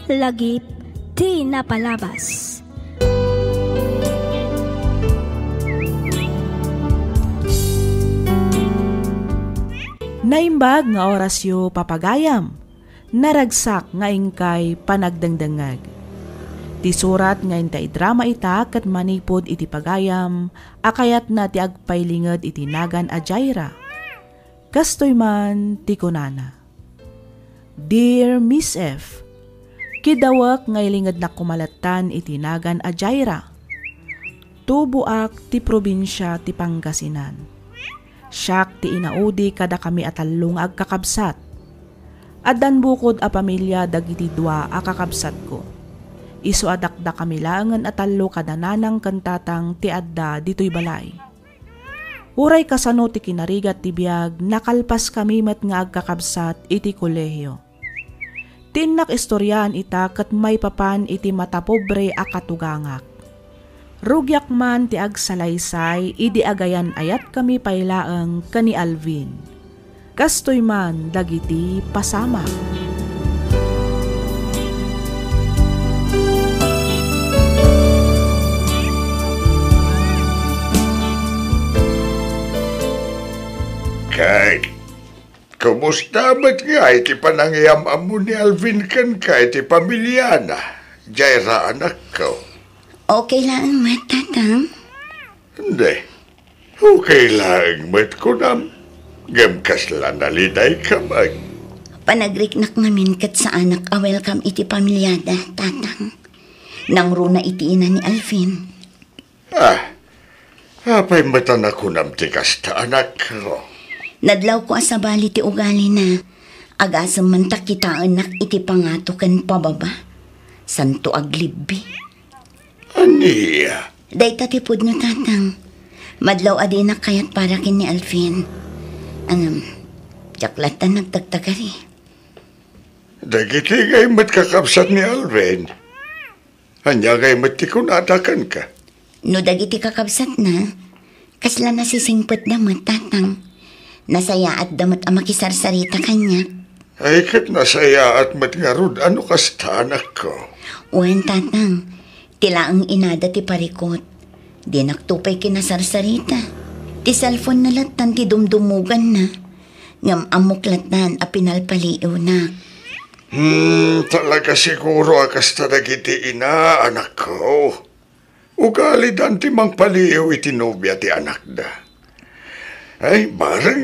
lagip ti napalabas. Naimbag nga orasyo papagayam, naragsak nga ingkay panagdangdangag. Ti surat nga inta idrama ita kat manipod iti pagayam, akayat na ti agpailingad iti nagan a Jaira. Kastoy man ti kunana. Dear Miss F, kidawak nga ilingad na kumalatan iti nagan a Jaira. Tubuak ti probinsya ti Pangasinan. Siyak ti inaudi kada kami atalong agkakabsat. Adan bukod a pamilya dagiti dua a kakabsat ko. Isu adakda kami langan atalo kada nanang kantatang ti adda dito'y balay. Uray kasano ti kinarigat ti biyag, nakalpas kami met nga agkakabsat iti kolehiyo. Tinak istoryan ita kat may papan iti matapobre a katugangak. Rugyak man ti agsalaysay, idi agayan ayat kami pailaang kani Alvin. Kastoy man dagiti pasama. Kay, kumusta ba't nga iti panangyamam mo ni Alvin kan ka iti pamilya na? Jaira anak ko. Okay lang, mat, tatang? Hindi. Okay lang, mat ko nam. Gamkas lang naliday kamay. Panagriknak ngamin kat sa anak a welcome iti pamilyada, tatang. Nang runa iti ina ni Alvin. Apay matan ako nam tikas ta anak ko. Nadlaw ko asabali ti ugali na. Agasam man takita anak iti pangatukan pababa. Santo aglibi. Aniya? Day tatipod no, tatang. Madlaw adina kayat para kin ni Alvin. Jaklatan nagtagtagari. Dagiti gay matkakapsat ni Alvin. Anya gay mattikunatakan ka. No dagiti kakabsat na, kasla nasisingpet damat, tatang. Nasaya at damat ang makisarsarita kanya. Ay kat nasaya at matngarud ano kasta anak ko. Uwan, tatang. Tila ang inada ti parikot. Di naktupay kinasarsarita. Ti cellphone na latan ti dumdumugan na. Ngam amuklatan a pinalpaliw na. Talaga siguro akasta dagiti ina anak ko. Ugali dan ti mang paliw iti nobya ti anak da. Ay barang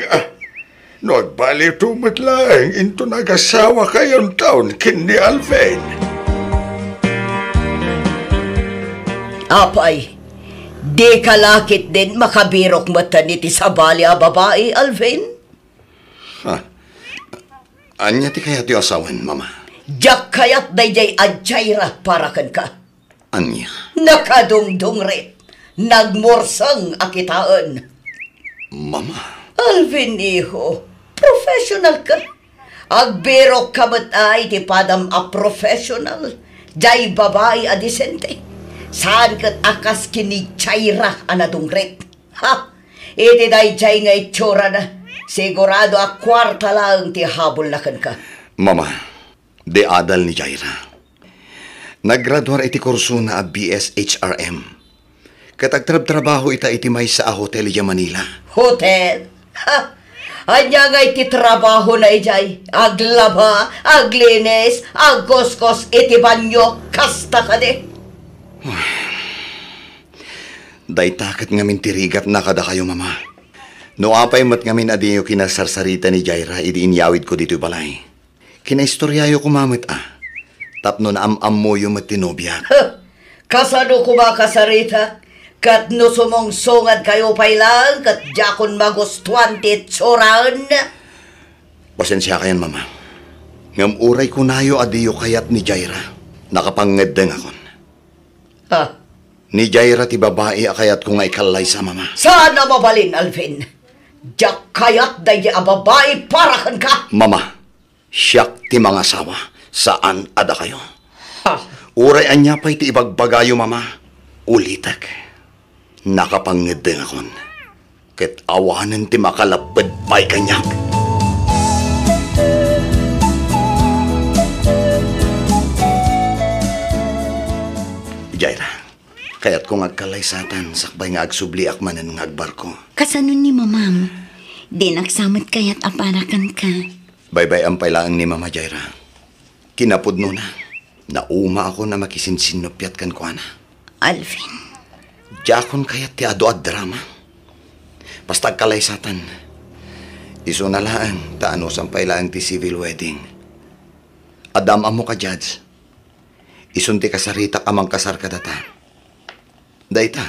no agbaliw tumatlaeng into nagasawa kayon taon kin ni Alvin. Apay, di kalakit din makabirok mata niti sabali a babae, Alvin? Anya ti kaya ti asawan, mama? Diyak kayat dayjay a Jaira para kan ka. Anya? Nakadungdungrit, nagmorsang akitaan. Mama? Alvin, iho, professional ka. Agbirok ka matay ti padam a professional, jay babae a disente. Saan kat akas kini Jaira anadungret? Ha? Iti day jay nga itsura na. Sigurado a kwarta lang ti habol na kan ka. Mama, di adal ni Jaira. Naggraduar iti kurso na a BSHRM. Katagtrab-trabaho ita iti may sa hotel ya Manila. Hotel? Ha? Anya nga iti trabaho na ijay. Aglaba, aglinis, agkoskos iti banyo, kasta ka de. Daytakat ngamin tirigat na kada kayo, mama. No apay mat ngamin adiyo kinasarsarita ni Jaira, idi inyawid ko dito balay. Kinaistoryayo ko mamit Tapno na am mo yung matinobya. Kasano ko ba kasarita? Kat no sumong-sungad kayo pa ilang, kat jakon magustuhan ti tsuraan. Pasensya kayan, mama. Ngam uray ko nayo adiyo kayat ni Jaira. Nakapangedeng akon. Ni Jaira ti babae akayat ko nga ikalay sa mama. Saan na mabalin, Alvin? Jak kayat dahi a babae para kan ka. Mama, siyak ti mga asawa. Saan ada kayo? Uray anya pa'y ti ibagbagayo, mama. Ulitak. Nakapangedeng akon. Ket awanan ti makalapad pa'y kanyak. Jaira, kaya't kung agkalaysatan, sakbay nga agsubli akmanan ng agbarko. Kasanon ni mamam? Di nagsamot kaya't aparakan ka. Baybay ang pailaan ni Mama Jaira. Kinapudno na. Nauma ako na makisinsinopyat kan ko na. Alvin. Jakon kaya't ti ado at drama. Basta agkalaysatan. Iso na lang, taano sampay lang ti civil wedding. Adam amo ka, Judge. Isunti ka sarita amang kasar ka data. Dayta,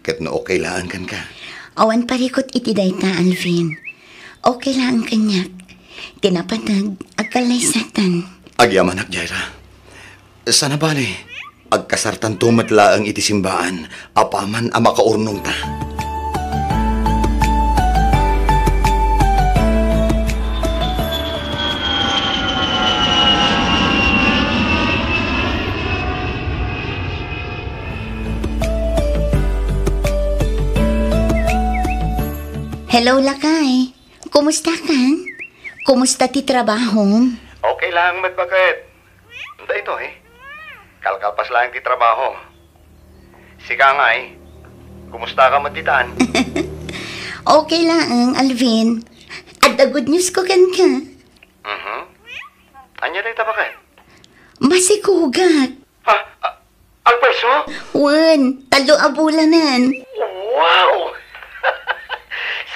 kat no okay laan kan ka. Awan parikot iti dayta, Alvin. Okay lang kanyak. Tinapatag, agkalaysatan. Agyamanak, Jaira. Sana bali, agkasartan tumatla ang iti simbaan, apaman ang makaurnong ta. Hello, Lakay. Kumusta ka? Kumusta ti trabaho? Okay lang, Madbakit. Hindi ito Kalkalpas lang ti trabaho. Sika nga kumusta ka matitaan? Okay lang, Alvin. At the good news ko kan ka. Anya na ito bakit? Masikugat. Ha? Ang perso? Wan, talo abulanan. Wow!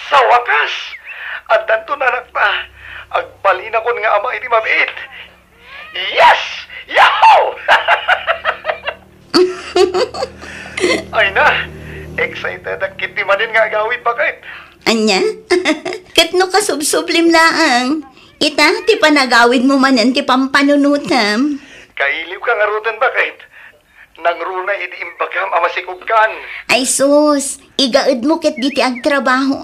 Sa wakas! At danto na nakta. Agbalin ako nga ama iti mabit. Yes! Yahoo! Ay na! Excited ang kitimanin nga agawin bakit? Anya? Katno ka subsublim laang. Ita, ti panagawid mo manan ti pampanunutam. Kailiw ka nga rutan bakit? Nang runa iti imbagam amasikugkan. Ay sus, igaad mo ket giti ag trabaho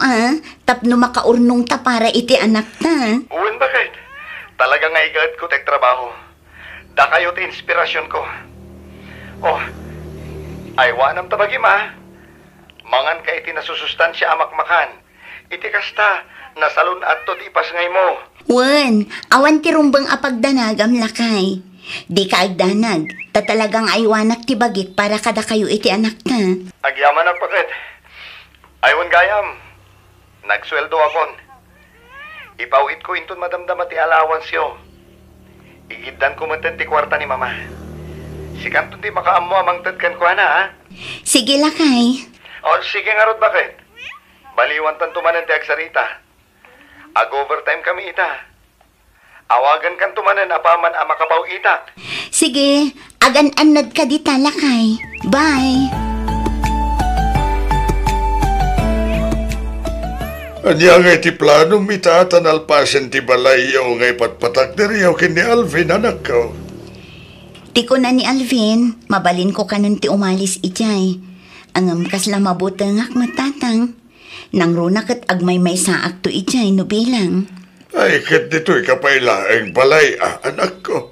tapno makaurnong ta para iti anak ta. Uwan bakit? Talaga nga igaad ko tek trabaho. Da kayo ti inspirasyon ko. Oh, aywanam tabagi mangan ka iti nasusustansya amakmakan. Iti kasta, nasalun atto ti ipasngay mo. Wan, awan ti rumbang apagdanagam lakay. Di ka agdanag, talagang aywanak ti bagik para kada kayo iti anak ta. Agyaman ang pakit. Aywan gayam, nagsweldo akon. Ipawit ko intun madamdama ti allowance yo. Igiddan ko man ti kwarta ni mama. Sikantun ti makaammo amang tadkan ko ha? Sige lakay. O sige nga rod bakit? Baliwan tan tumanan ti agsarita. Ag-overtime kami ita. Awagan kan tumanan apaman ang makapaw itak. Sige, agan-anad ka di talakay. Bye! Anya nga iti plano mitatan alpasen ti balayaw nga ipatpatak diriyaw kini Alvin anak ko. Ti ko na ni Alvin, mabalin ko kanon ti umalis ijay. Angam kasla mabutangak matatang. Nang runakat agmay may saak to ijay no bilang. Ay, kat dito'y kapailaeng balay, anak ko.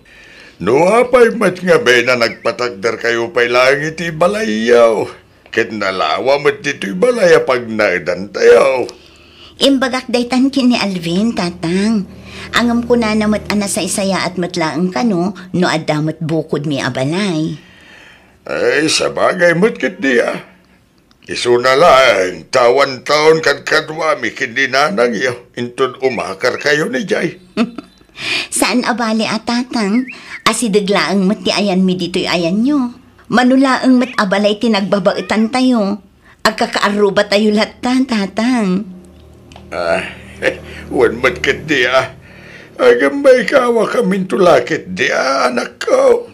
Nuapay mat nga be na nagpatagdar kayo pailaeng iti balayaw. Kat nalawa mat dito'y balaya pag naidan tayo. Imbagak daytan kini Alvin, tatang. Angam ko na namat sa isaya at matlaang kano, no adamot bukod mi abalay. Ay, sa bagay mat kit diya. Isu na lang, tawan-taon kadkadwami kindi nanang iyo. Intun umakar kayo ni Jay. Saan abali tatang? Asidaglaang mat ti ayan mi dito'y ayan nyo. Manulaang mat abalay tinagbabaitan tayo. Agkakaaruba tayo latan, tatang. Wan mat kit diya. Agam may kawa kaming tulakit diya, anak ko.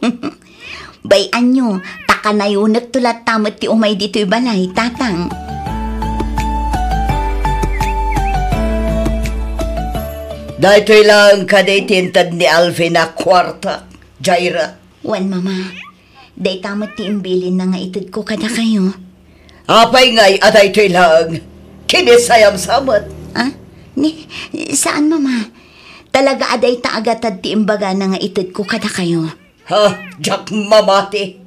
Bayan nyo, takanayo nagtulat tamat ti umay dito'y balay, tatang. Dahito'y lang kaday tintad ni Alvin na kwarta, Jaira. Wan, mama. Day tamat ti imbilin na nga itid ko kada kayo. Apay ngay at dahito'y lang kinisayam samat. Saan, mama? Talaga aday ta agatad ti imbaga na nga itid ko kada kayo. Ha, jak mamati.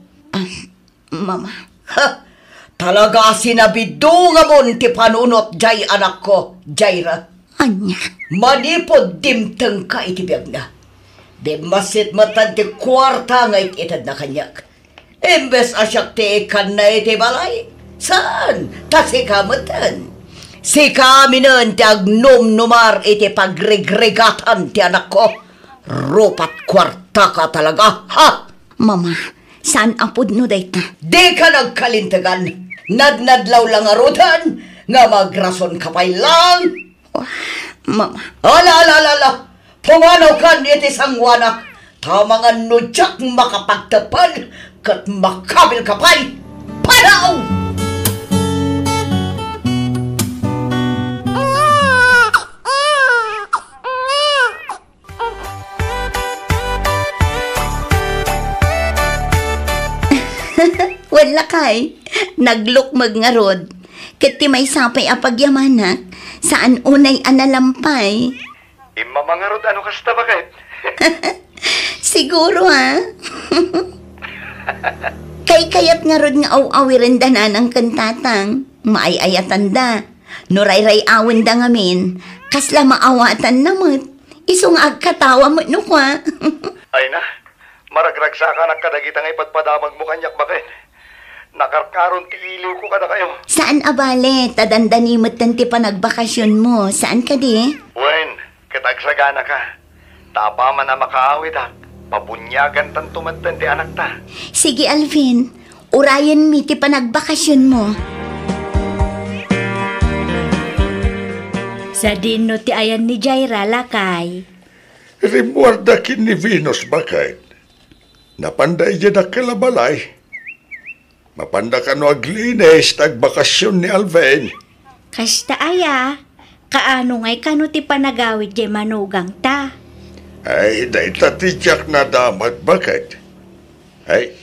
Mama. Ha, talaga sinabido nga mon ti panunot jay anak ko, Jaira. Anya? Manipod dimteng ka iti biyag na. Di masit matan ti kwarta nga ititad na kanyak. Imbes asyak ti ikan na iti balay. Saan? Tasi kamatan. Si kami nun ti agnum-numar iti pagregregatan ti anak ko. Rupat kwarta ka talaga, ha? Mama, saan apod no dayta? Di ka nagkalintagan. Nadnadlaw lang arutan. Nga magrason kapay lang. Mama, Ala. Punganaw kan iti sangwana. Tamang nudyak makapagtapal. Kat makabil kapay. Panaw! wala kay. Naglukmag nga rod. Kati may sapay apagyamanak. Saan unay analampay? Imamangarod ano kasta bakit? Siguro ha? Kay-kayat nga rod nga aw-awirin da na ng kantatang. Maay-ayatan da. Nuray-ray awin da ngamin. Kasla maawatan namot. Isong agkatawa mo no kwa. Ay na, maragragsa ka ng kadagitang ipatpadamag mo kanyak bakit? Nakarkaron ti iliw ko kada kayo. Saan abale? Tadandanimot tanti pa nagbakasyon mo. Saan ka di? Wen, katagsagana ka. Tapa man na makaawit ha. Pabunyagan tan tumantan ti anak ta. Sige Alvin, urayan mi ti pa nagbakasyon mo. Sa dino ti ayan ni Jaira lakay. Rimuarda kin ni Venus bakit? Napanday dyan na kalabalay. Mapanda ka no aglines tagbakasyon ni Alvin. Kasta aya, kaano ngay kano ti panagawid jay manugang ta. Ay, dahi tatityak na damat bakit? Ay,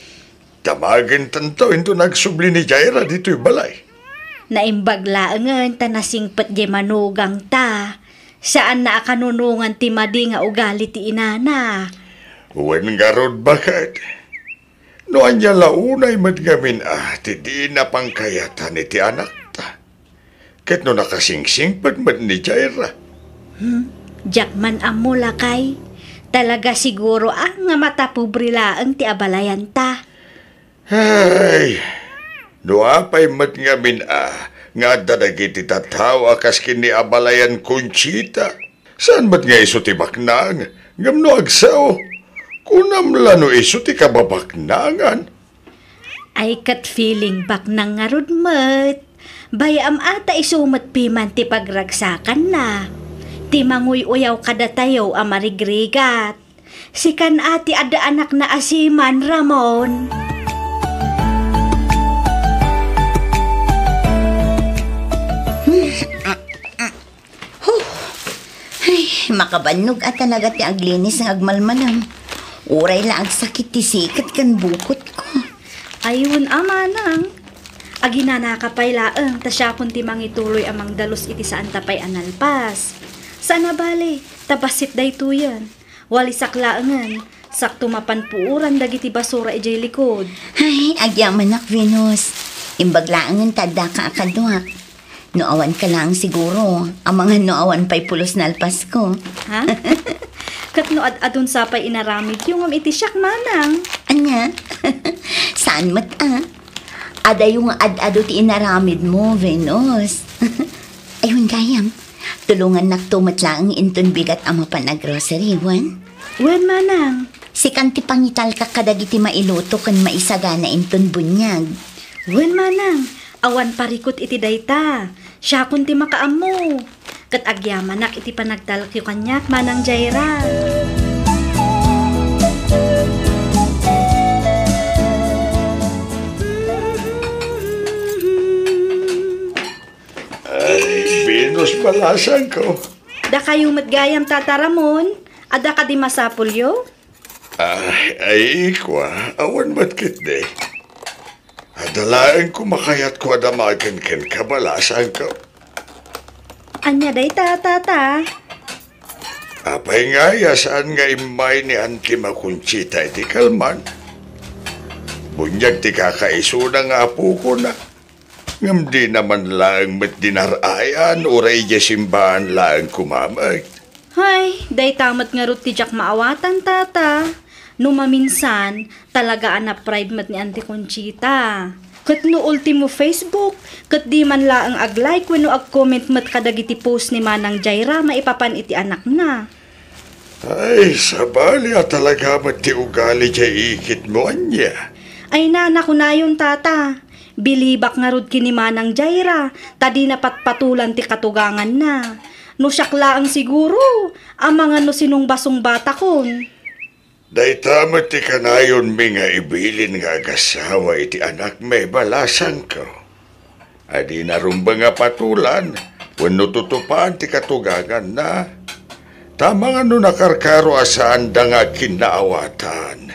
tamagin tanto ito nagsubli ni Jaira dito'y balay. Naimbaglaangan ta nasingpet jay manugang ta. Saan na akanunungan ti madi nga ugali ti inana. Uwan nga rod bakit? Noan niya launay madgamin ti di na pangkayatan ni ti anak ta. Ket no nakasingsing pagmad ni Jaira. Jakman amo lakay. Talaga siguro nga matapobrilaang ti abalayan ta. Ay, no apay madgamin nga dadagi ti tatawa kas kini abalayan Conchita. Saan mat nga iso ti baknang? Ngam no agsaw. Kunam lano iso ti kababaknangan. Ay kat feeling baknang nga rudmat. Bayam ata isumat piman ti pagragsakan na. Ti manguy-uyaw kada tayo amarigrigat. Sikan ati ada anak na asiman Ramon. Ay, makabanog at talaga ti aglinis ng agmalmalam. Uray la agsakit ti sikat kan bukot ko. Ayun amanang. Agina kapay laeng tasyapon ti mangituloy amang dalos iti saan tapay analpas. Sana bali, tabasit day tuyan. Walisak laengan, sakto mapanpuuran dagiti basura ijay likod. Ay, agyamanak Venus. Imbaglaangan tada ka akaduak. Noawan ka lang siguro. Ang mga noawan pa'y pulos na alpas ko. Ha? Kat no adun sapay inaramid yung iti siyak manang. Anya? Saan mat Ada yung ad-ado ti inaramid mo, Venus. Ayun gayam. Tulungan naktumat lang inton bigat ang mapanagrocery, Wan. Wan manang. Si kanti pangital ka kadagiti mailuto kan maisagana inton bunyag. Wan manang. Awan parikot iti dayta. Siya kun ti makaamo. Kat agyamanak iti panagtalkyo kanyak manang Jaira. Venus palasan ko. Da kayo matgayam tataramon, ada ka di masapulyo? Ay, ikwa, awan matkit de. Adalaan ko makayat ko adamagan ken kabalasan ko. Anya day tata. Apay nga saan nga imay ni Auntie Makunchita iti kalman. Bunyag ti kakaisuna nga apo ko na. Ngam di naman lang mat dinarayan uray di simbahan lang kumamag. Hay, day tamat nga rut ti jak maawatan tata. Numaminsan, talaga na pride mat ni Auntie Conchita. Kat no ultimo Facebook, kat di man laang ag-like wenno ag-comment mat kadagiti post ni Manang Jaira maipapan iti anak na. Ay, sabali talaga mati ugali jay ikit mo anya. Ay nana ko na yun tata. Bilibak nga rod kini Manang Jaira, tadi na patpatulan ti katugangan na. No syakla ang siguro, ang mga no sinong basong bata kon. Day tama ti kanayon mi nga ibilin nga agasawa iti anak may balasan ko. Adi narumba nga patulan, wano tutupaan ti katugangan na. Tama nga no nakarkaro asaan da nga kinaawatan.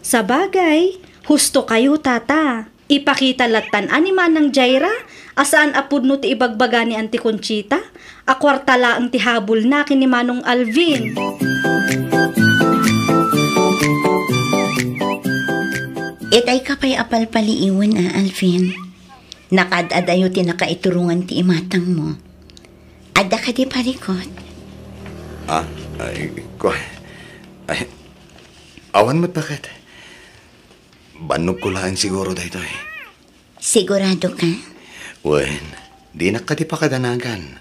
Sa bagay, husto kayo tata. Ipakita latan ani Manang Jaira, asaan apud no ti ibagbaga ni Auntie Conchita, akwartala ang tihabol na kini Manong Alvin. Itay ka pa'y apalpaliiwan Alvin. Nakadadayo ti nakaiturungan ti imatang mo. Ada ka di parikot. Awan mo't bakit? Banog ko lang siguro dahito eh. Sigurado ka? Wen, di na ka di pa kadanagan.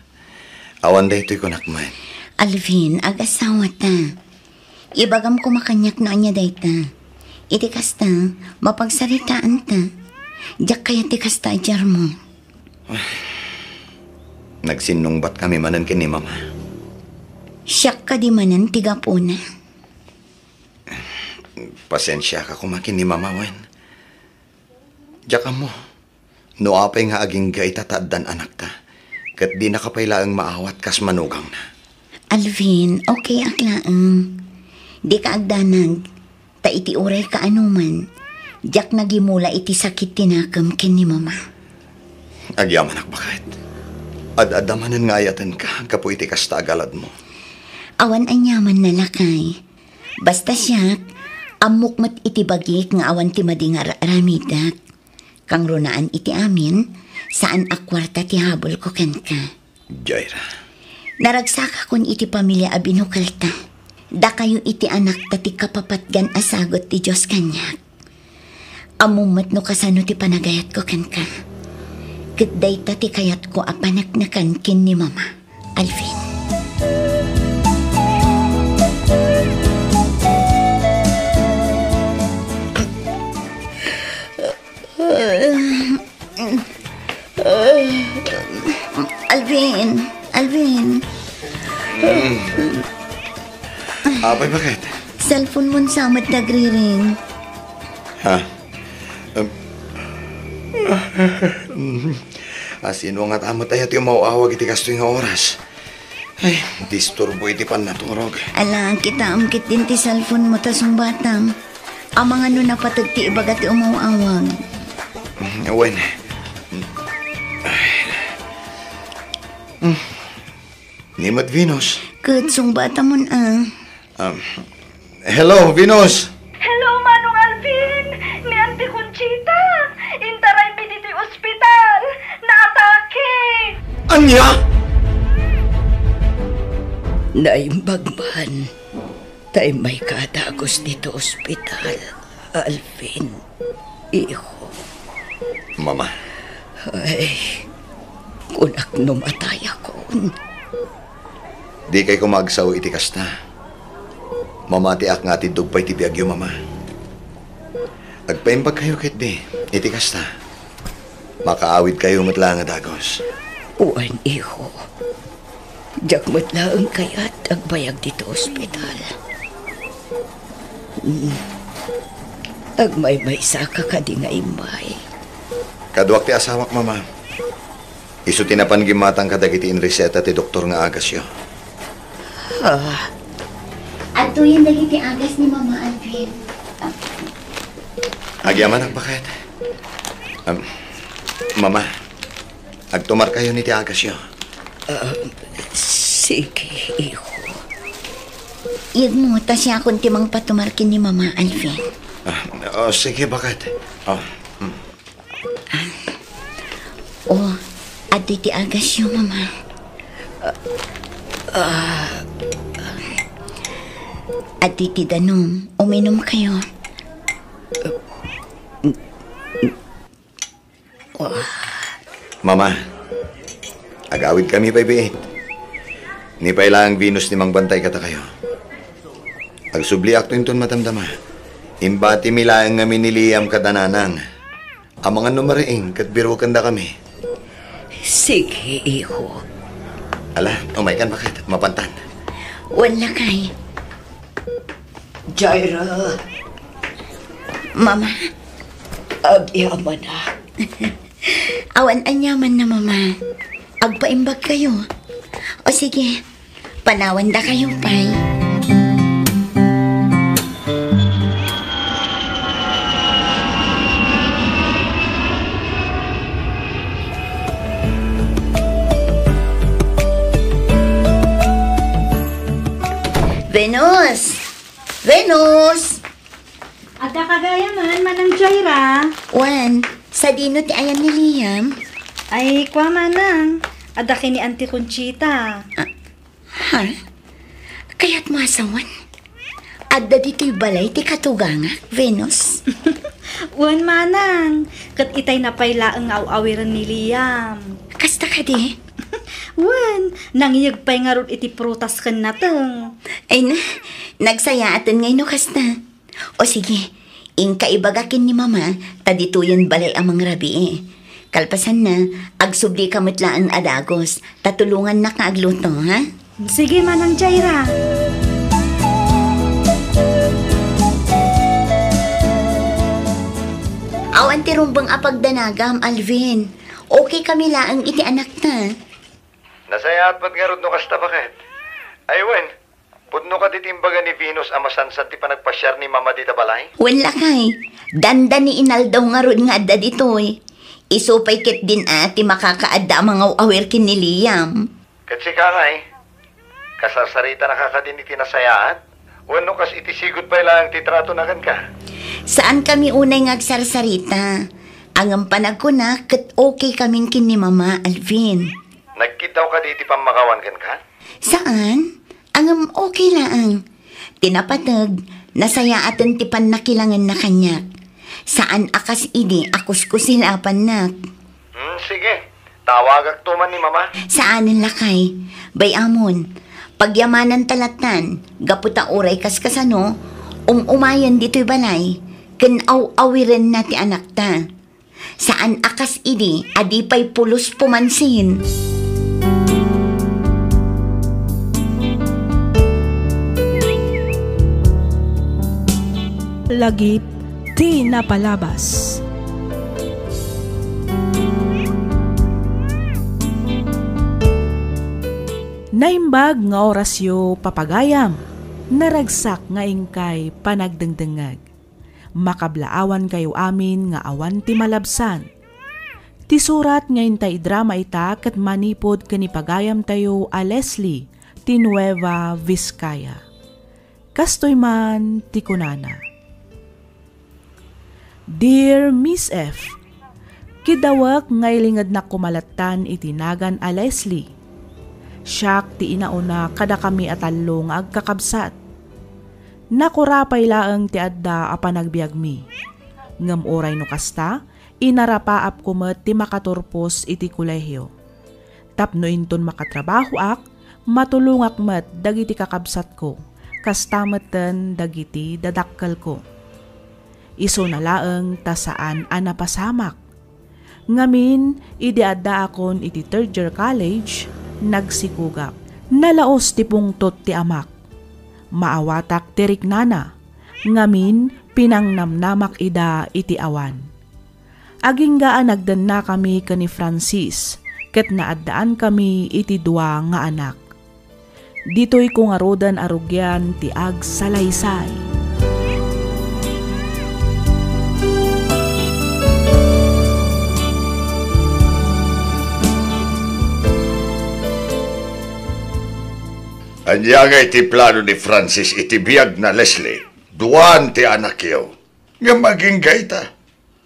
Awan dahito'y kunakman. Alvin, ag-asawa ta. Ibagam ko makanyak na anya dayta. Iti kasta, mapagsaritaan ta. Diyak kaya ti kasta ajar mo. Nagsinungbat kami manan kini mama. Siyak ka di manan tiga po na. Pasensya ka kumakin ni mama wen. Diyak mo. No apay nga aging gay tataddan anak ta. Kat di nakapailaang maawat kas manugang na. Alvin, okay aklaang. Di ka agdanag. Ta iti uray ka anuman. Diyak nagimula iti sakit tinakam ken ni mama. Agyaman bakit? Ad-adamanan nga ayatan ka. Kapo iti kasta agalad mo. Awan anyaman na lakay. Basta siyak, amok mat iti bagik nga awan ti madingar ramidak. Kang runaan iti amin, saan akwarta ti habol ko ken ka. Jaira. Naragsaka kun iti pamilya abinukal ta. Da kayo iti anak tati kapapatgan asagot ti Diyos kanyak. Amumat no kasano ti panagayat ko ken ka. Kitday tati kayat ko apanaknakan kin ni mama, Alvin. Alvin. Abay, bakit? Cellphone mo samat nagriring. Ha? Sino nga tamo tayo iti mauawag iti kasto nga oras? Ay, disturbo iti pan naturog. Alang kita amkit din ti cellphone mo tasong batang. Ang mga no napatag ti ibaga ti umawawag. Wen. Nimat Venus. Kutsong bata mo na. Hello, Venus. Hello, Manong Alvin! Ni Auntie Conchita! Intaray mi dito yung ospital! Naatake! Anya? Naimbagman. Tay may kadagos dito ospital. Alvin, iho. Mama. Ay, kunak numatay ako. Di kay kumagsaw iti kasta. Mamatiak nga ti dugpay ti biagyo, mama. Agpaimbag kayo ket di, iti kasta. Makaawid kayo matla nga dagos. Uwan, iho. Diyak matlaang kayat agbayag dito ospital. Agmay-may saka ka di nga imay. Kaduak ti asawak, mama. Isu tinapan gimatang kadagiti in reseta ti doktor nga agasyo. At tuyin dagiti agas ni Mama Alvin. Agyaman ang bakit? Mama, agtumar kayo ni ti agasyo. Sige, iho. Iyag mo, ta siya akong timang patumarkin ni Mama Alvin. Sige, bakit? At iti agas yung Mama. At titi Danom, uminom kayo. Mama, agawid kami paibiit. Ni pailang Venus ni Mang Bantay kata kayo. Agsubli akto inton matamdama. Imbati milaang ngamin ni Liam kadananan. Ang mga numariing kat biro kanda kami. Sige, iho. Ala, umay kan bakit? Mapantan. Wala kay. Jaira, Mama, agyaman na. awan anyaman na mama. Agpaimbag kayo. O sige, panawan da kayo, pay. Venus! Venus! Ada kagayaman, Manang Jaira. Wan, sa dino ti ayan ni Liam. Ay, kwa manang. Ada kini Auntie Conchita. Ha? Kaya't masawan. Adda dito'y balay ti katuganga, Venus. Wan manang. Kat itay napayla ang aw-awiran ni Liam. Kasta ka di? Wan, nangiyag pa'y nga ron iti prutas kan natang. Ay na, nagsaya atin ngayon no kasta. O sige, ingka ibagakin ni mama, tadituyan balay amang rabi eh. Kalpasan na, agsubli kamitlaan adagos, tatulungan na kaagluto, ha? Sige, Manang Jaira. Awan ti rumbang apagdanagam, Alvin. Okay kami laang iti anak na. Nasaya at ba't nga no kasta bakit? Aywen, pudno ka ditimbaga ni Venus amasansan ti panagpasyar ni Mama dita balay? Wala kay, danda ni inaldaw nga ron nga adda dito eh. Isupay kit din ati makakaadda ang mga awir kin ni Liam. Kasi ka nga kasarsarita nakakadin iti nasayaat? Wano kas iti sigot pa ilang titrato na kan ka? Saan kami unay ngagsarsarita? Ang panag ko na, kat okay kaming kin ni Mama, Alvin. Nagkitaw ka di iti pamakawan kan ka? Saan? Ang okay lang. Tinapatag, nasaya atin ti nakilangan na kanyak. Saan akas idi, akus ko silapan nak. Sige. Tawagak tuman ni Mama. Saanin lakay? Bayamon, pagyamanan talatan, gaputa uray kaskasano, umayan dito'y balay, ken awiren na ti anak ta. Saan akas idi, adipay pulos pumansin. Lagip di napalabas. Naimbag nga orasyo papagayam, naragsak nga ingkay panagdengdengag. Makablaawan kayo amin nga awan ti malabsan. Ti surat nga intay drama ita kat manipod kanipagayam tayo a Leslie, ti Nueva Vizcaya. Kastoy man ti kunana. Dear Miss F, kidawak nga ilingad na kumalatan itinagan a Leslie. Siyak ti inauna kada kami atalong agkakabsat. Nakurapay laang ti adda a panagbiag mi. Ngam oray no kasta, inarapaap kumet ti makaturpos iti kolehyo. Tapno inton makatrabaho ak, matulungak met dagiti kakabsat ko, kastameten dagiti dadakkel ko. Iso na laeng ta saan anapasamak. Ngamin, idiadda akon iti third year college, nagsikugap. Nalaos ti pungtot ti amak. Maawatak ti riknana. Ngamin, pinangnamnamak ida iti awan. Aginggaan nagdan na kami kani Francis, ket naaddaan kami iti dua nga anak. Dito'y kung arodan arugyan ti ag salaysay. Anya nga iti plano ni Francis iti biyag na Leslie. Duwan ti anak yaw. Nga maging gaita.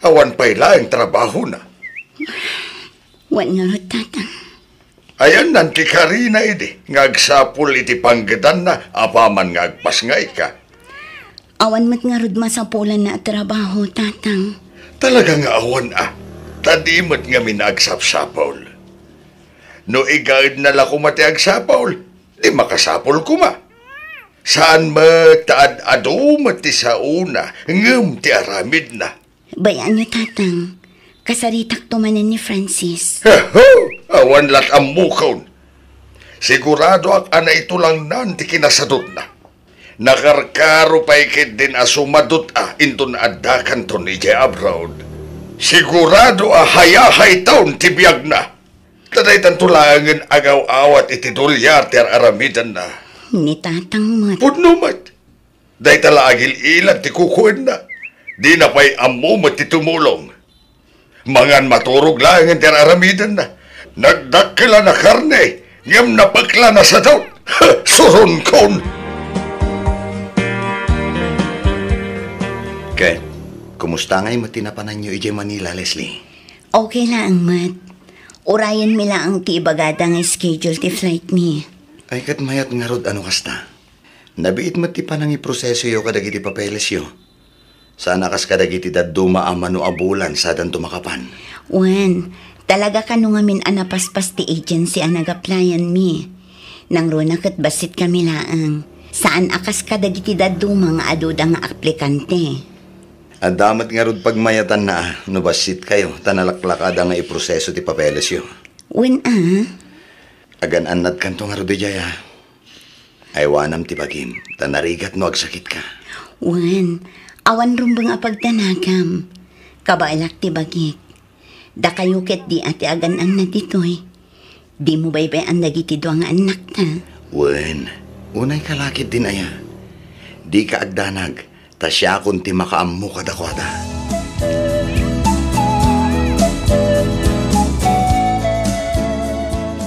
Awan pa'y laing trabaho na. Wan nga ro tatang. Ayan nan ti Karina iti. Ngagsapul iti panggedan na apaman ngagpasngay ka. Awan mat nga rod masapulan na trabaho, tatang. Talaga nga awan Tadimot nga minagsapsapol. No igad na lako mati agsapol, di makasapol kuma. Saan mataad ado mati sa una, ngam ti aramid na. Bayan niyo, tatang. Kasaritak tumanan ni Francis. Awan lat ang mukaw. Sigurado ak ana ito lang nanti kinasadot na. Nakarkaro pa ikit din asumadot inton adakan to ni Jay abroad. Sigurado hayahay taon tibiyag na. Taday tantulangan agaw-awat iti dolyar ter aramidan na. Ni tatang mat. Pudno mat. Day talagil ilan ti kukuin na. Di na pa'y amo mat ti tumulong. Mangan maturog langan ter aramidan na. Nagdakila na karne. Ngam napakla na sa taon. Suron kon. Kaya, kumusta nga'y matinapanan niyo ije Manila, Leslie? Okay lang, mat. Urayan mi lang ang tiibagada nga schedule ti flight mi. Ay kat mayat nga rod ano kasta. Nabiit mo ti panang iproseso yo kadagiti papeles yo. Sana kas kadagiti daduma amano abulan sa dan tumakapan. Wan, talaga kanu nga min anapaspas ti agency ang nag-applyan mi. Nang runa kat basit kami laang. Saan akas kadagiti daduma nga aduda nga aplikante. Damat nga rod pagmayatan na nubasit kayo tanalaklakada nga iproseso ti papeles yo. Wen Agan anad kanto nga rod jaya. Ay wanam ti bagim tanarigat no agsakit ka. Wen, awan rumbang apagtanagam. Kabailak ti bagik. Da kayo ket di ati agan an na ditoy. Di mo baybay ang nagiti doang nga anak ta. Wen, unay kalakit din aya. Di ka agdanag. Ta siya kunti makaammo kadakwada.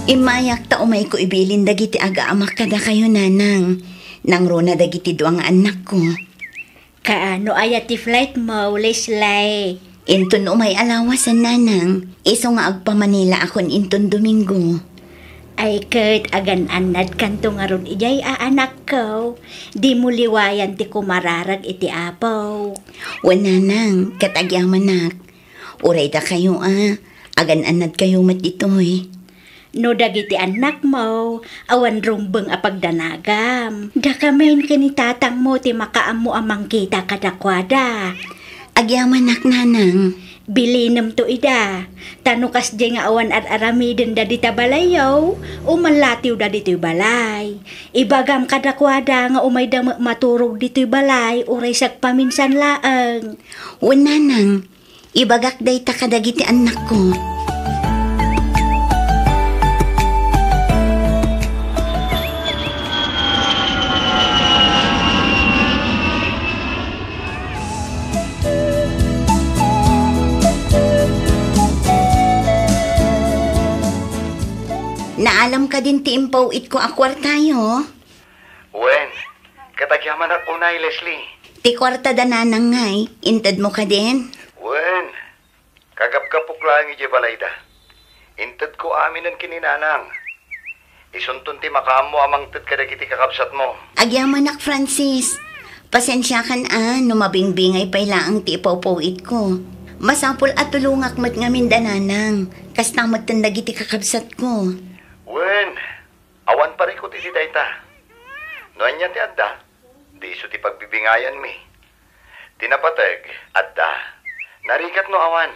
Imayak ta umay ko ibilin dagiti aga-amak kada kayo, nanang. Nang rona dagiti doang anak ko. Kaano ayat ti flight mo, Leslie? Inton umay alawasan, nanang. Iso nga agpa-Manila akon inton Domingo. Ay ket agan anad kanto nga ron ijay anak ko. Di mo liwayan ti kumararag iti apaw. Wala nang, katagyaman. Uray da kayo agan anad kayo mat ditoy. No dagiti anak mo, awan rumbeng apagdanagam. Da kamain kanitatang mo ti makaammo amang kita kadakwada. Agyaman nanang. Bilinam to ida. Tanukas di nga awan at aramiden da dita balayaw, umalatiw da dito'y balay. Ibagam kadakwada nga umay da maturog dito'y balay, uray sak paminsan laang. Wala nang, ibagak day ta kadagiti anak ko. Naalam ka din ti impaw it ko akwar tayo. Wen, katagyaman at unay, Leslie. Ti kwarta da nanang ngay, intad mo ka din. Wen, kagapkapok lang ije balayda. Intad ko amin ang kininanang. Isuntun ti makaamo amang tad kadagiti kakabsat mo. Agyamanak, Francis. Pasensya kan numabingbingay pa ilaang ti ipaw it ko. Masapol at tulungak mat nga mindananang. Kastamot tan dagiti kakabsat ko. Wen, awan pa rin ko ti dayta. Noan niya ti adda, di iso ti pagbibingayan mi. Tinapateg, adda, narigat no awan.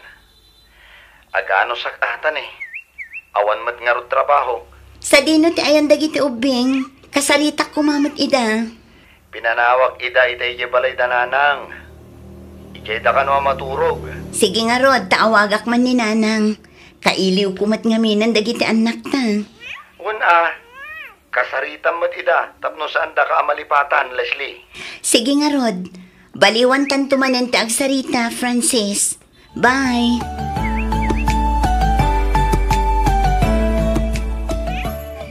Agano sakatan awan mat nga rod trabaho. Sa dino ti ayan dagiti ubing, kasalitak kumamat ida. Pinanawag ida ije balay dananang. Ije da ka no maturog. Sige nga rod, taawagak man ni nanang. Kailiw kumat nga minan dagiti anak ta. Kasaritan mo't ida, tapno saan da ka amalipatan, Leslie. Sige nga rod, baliwan kan tumanan ti agsarita, Francis. Bye!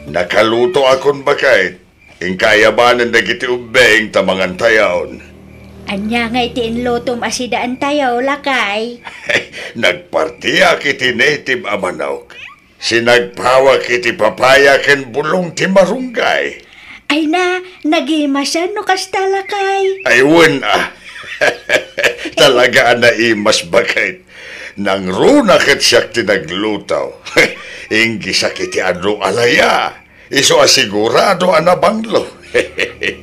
Nakaluto akon bakay. Ingkayabanan dagiti ubeng tamangan tayaon. Anya nga iti inlotom asidaan tayo, lakay. Nagpartiya kiti native amanawk. Sinagpawa kiti papaya ken bulong ti marunggay. Ay na, nagima siya no kastalakay. Ay, wen Talaga na imas bagay. Nang runa kat siya tinaglutaw. Inggi sakiti ano alaya. Iso asigurado anabanglo.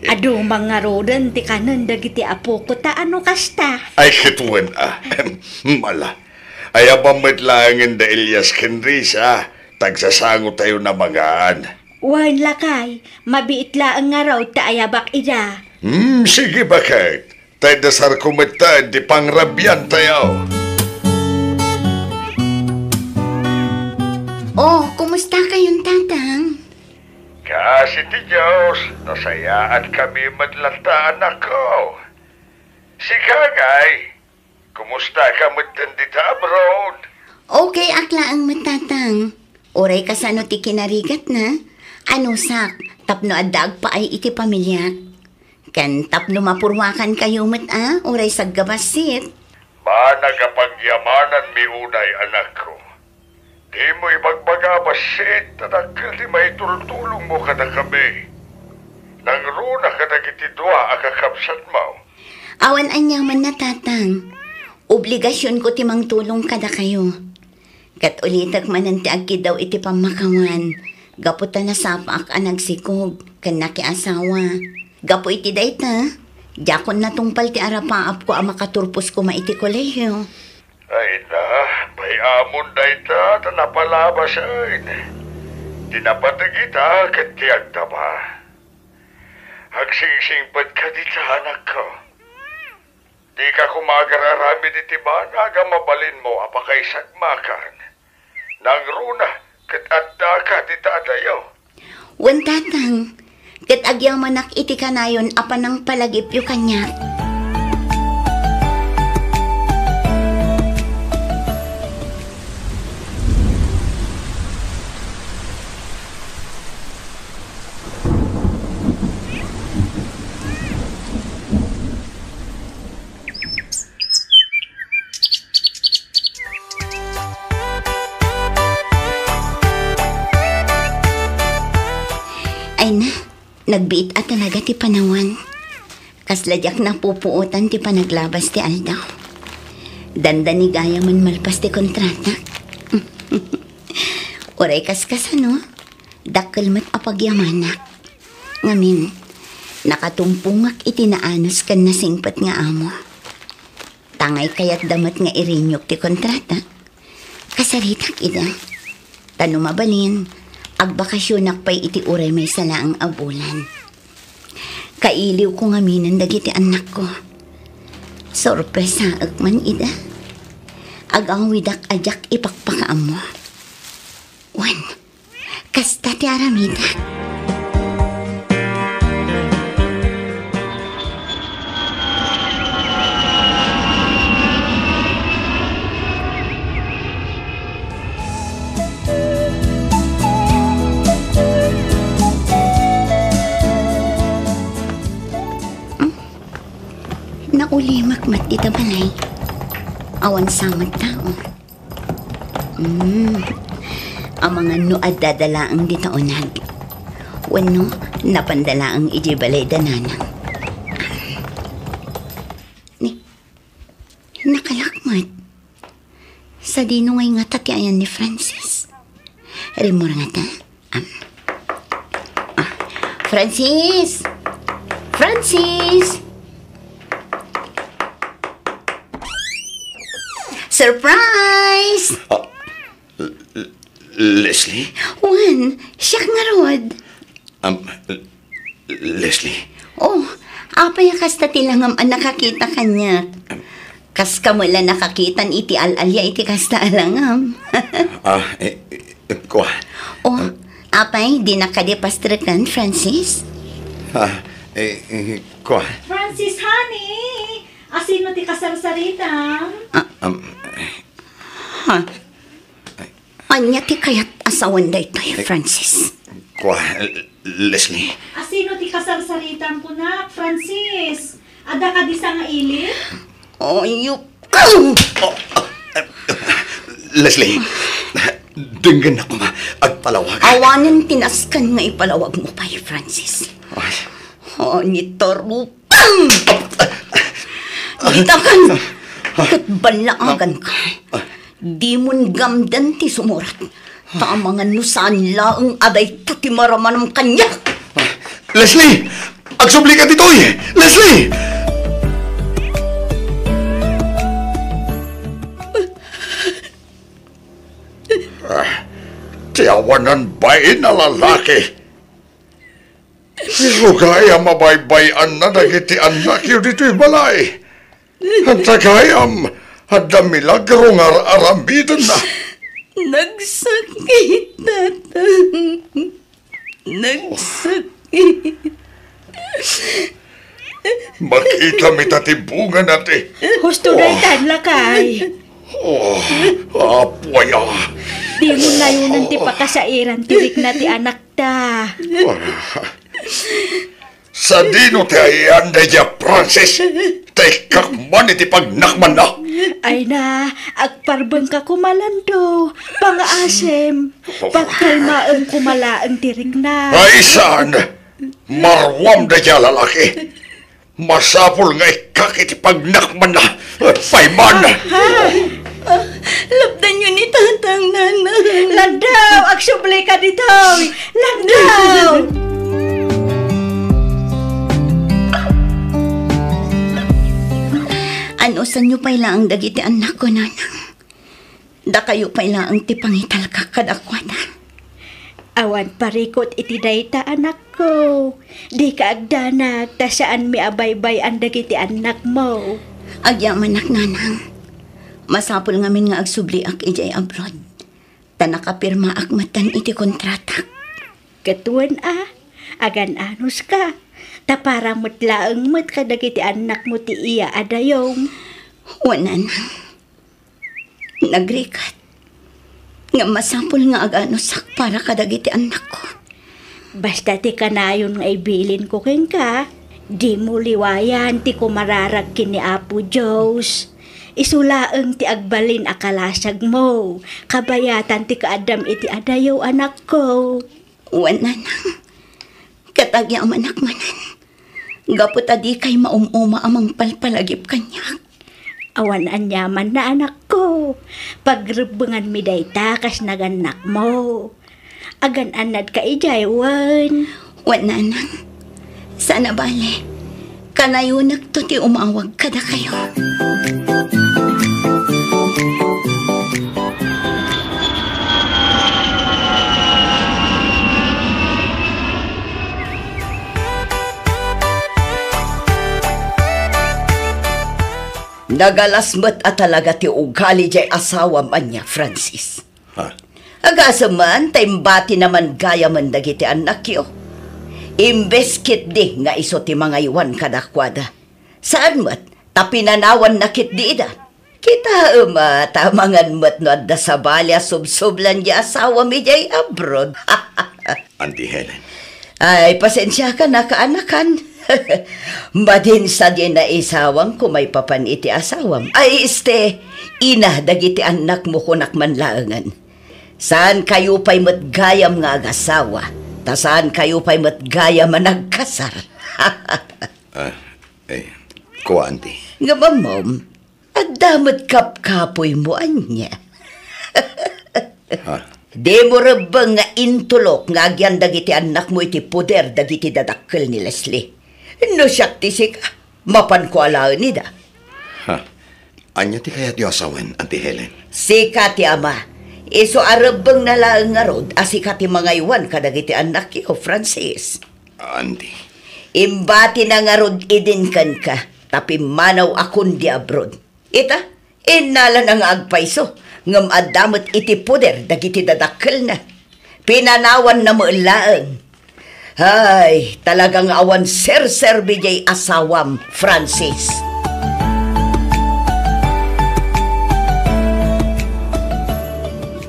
Ado mga rodan ti kanan dagiti apo ko ta ano kasta. Ay kitwen Mala. Ay abamit langin da Elias Kenrisa. Tagsasango tayo na magaan. Wan lakay, mabiit laang nga raw ta ayabak ida. Sige bakit? Tayo dasar kumita, di pangrabyan tayo. Oh, kumusta kayong tatang? Kasi ti Diyos, nasayaan kami madlantaan ako. Si Kagay, kumusta ka dita abroad? Okay, akla ang matatang. Oray ka sa ti kinarigat na. Ano sak, tapno adag pa ay iti pamilya. Kan tapno mapurwakan kayo oray sa gabasit. Ba nagapagyamanan mi unay anak ko. Di mo ibagbagabasit, tadagkal di may tultulong mo kada kami. Nang runa kadagiti dua akakapsat mo. Awan anyaman na tatang. Obligasyon ko timang tulong kada kayo. Kat ulitak manan ti agki daw iti pamakawan. Gaputa na sapak ang nagsikog, kan nakiasawa. Gapo iti dayta, jakon na tungpal ti arapaap ko ang makaturpos ko maiti kolehiyo. Ay na, may amon dayta, tanapalabas ay. Tinapatag ita, kat tiyag ba? Hagsing-singpad ka di sa anak ko. Di ka kumagararami di tiba, naga mabalin mo apakay sagmakan. Nang runa, kat adda ka di taadayo. Wan tatang, kat agyamanak iti kanayon apan ng palagipyo kanya. Ay na, nagbiit at talaga ti panawan. Kasladyak na pupuutan ti panaglabas ti Aldaw. Danda ni gaya man malpas ti kontrata. Oray kaskas ano, dakkel mat apagyamanak. Ngamin, nakatumpungak itinaanos kan nasingpat nga amo. Tangay kayat damat nga irinyok ti kontrata. Kasaritak ida. Tano mabalin, agbakasyonak pa'y iti uray may salaang abulan. Kailiw ko nga minan dagiti anak ko. Sorpresa agman ida. Agang widak ajak ipakpakaam mo. Wan, kasta ti aramida. Naulimak mat dita balay. Awan samad tao. Ang mga nuad dadalaang dita unag. Wano, napandalaang iji balay dananang. Nakalakmat. Sa dino ngay nga tatiayan ni Francis. Rimura nga ta. Francis! Francis! Surprise! Leslie? Juan, siya nga rod. Leslie? Oh, apay kasta tilangam ang nakakita kanya. Kas kamula nakakitan iti alalya iti kasta alangam. Kuha. Oh, apay di nakadipastrikan, Francis? Kuha. Francis, honey! Asino ti kasarsarita? Anya ti kayat asawan day tayo, Francis? Kuha, Leslie. Asino ti kasarsaritan ko na, Francis? Ada ka di sa nga ilit? Oh, you... Leslie, dinggan ako ma, agpalawag. Awanan tinaskan nga ipalawag mo pa, Francis. Ay, Ngitorupang! Bitakan! Kat balaagan ka. Di mon gamdan ti sumurat. Tamangan no saan laang aday ti maramanam kanya. Leslie! Agsubli ka ditoy! Leslie! Tiyawanan bain na lalaki. Isugaya mabaybayan na dagiti anak yu dito'y balay. Ang tagayam, hadda milagro nga arambidan na. Nagsakit, tatang. Nagsakit. Makita mi tatibungan natin. Husto daytan lakay. Oh, apoy Di mo na yun ang tipakasairan tirik na ti anak ta. Sa dino ti ayan na dya, Francis. Tay kakman iti pagnakman na. Ay na, agparbang ka kumalando. Pangaasem. Pagkalmaan kumalaang tirik na. Ay saan? Marwam na dya lalaki. Masapul nga ikakiti pagnakman na. Payman! Labdan yun ni tatang nanang. Landaw! Agsubli ka dito! Landaw! Ano sa nyo pala ang dagiti anak ko, nanang? Da kayo pala ang tipangital kakadakwada. Awan parikot iti dayta anak ko. Di ka agdanag, ta saan mi abaybay ang dagiti anak mo. Agyaman nak nanang. Masapol ngamin nga agsubli ak ijay abroad. Ta nakapirma ak matan iti kontratak. Katuan agan anus ka. Ta para mutlaang mat ka dagiti anak mo ti iya adayong. Wala nang. Nagrikat. Nga masapol nga aganusak para kadagiti anak ko. Basta ti kanayon nga ibilin ko ken ka. Di mo liwayan ti kumararag kini Apo Diyos. Isulaeng ti agbalin akalasag mo. Kabayatan ti kaadam iti adayaw anak ko. Wala nang. Katagya anak manan. Gapot adi kay maumuma amang palpalagip kanya. Awan anyaman na anak ko. Pagrebengan mi dayta kas naganak mo. Agan anad ka ijaywan. Wala nang. Sana bale. Kanayunak to ti umawag kada kayo. Nagalasmet at talaga ti ugali jay asawa man niya, Francis. ha? Agasa man, taimbati naman gaya man dagiti anak yo. Imbes kit di nga iso ti mga iwan kadakwada. Saan mat? Tapinanawan na kit di ida. Kita tamangan mat no adda sa balya subsublan di asawa mi jay abroad. Auntie Helen. Ay, pasensya ka na kaanakan. Badin sa di na isawang kumay papan iti asawam. Ay, ina dagiti anak mo kunak manlaangan. Saan kayo pa'y matgayam nga agasawa? Ta saan kayo pa'y matgayam nga nagkasar? Ko, auntie. Nga ba, mom? At damat kapkapoy mo anya. Ha? Di mo rabang nga intulok nga agyan dagiti anak mo iti puder dagiti dadakkel ni Leslie. No siyak ti sika, mapan ko alaan nida. Ha? Anya ti kaya ti asawan, Auntie Helen? Sika ti ama, iso arabang nalaang nga rod, asika ti mga iwan kadagiti anak yo, Francis. Auntie. Imbati na nga rod idin kan ka, tapi manaw akon di abroad. Ita, inala na nga agpaiso, ngam adamot iti puder dagiti dadakkel na. Pinanawan na mo laang. Ay, talagang awan ser-ser bijay asawam, Francis.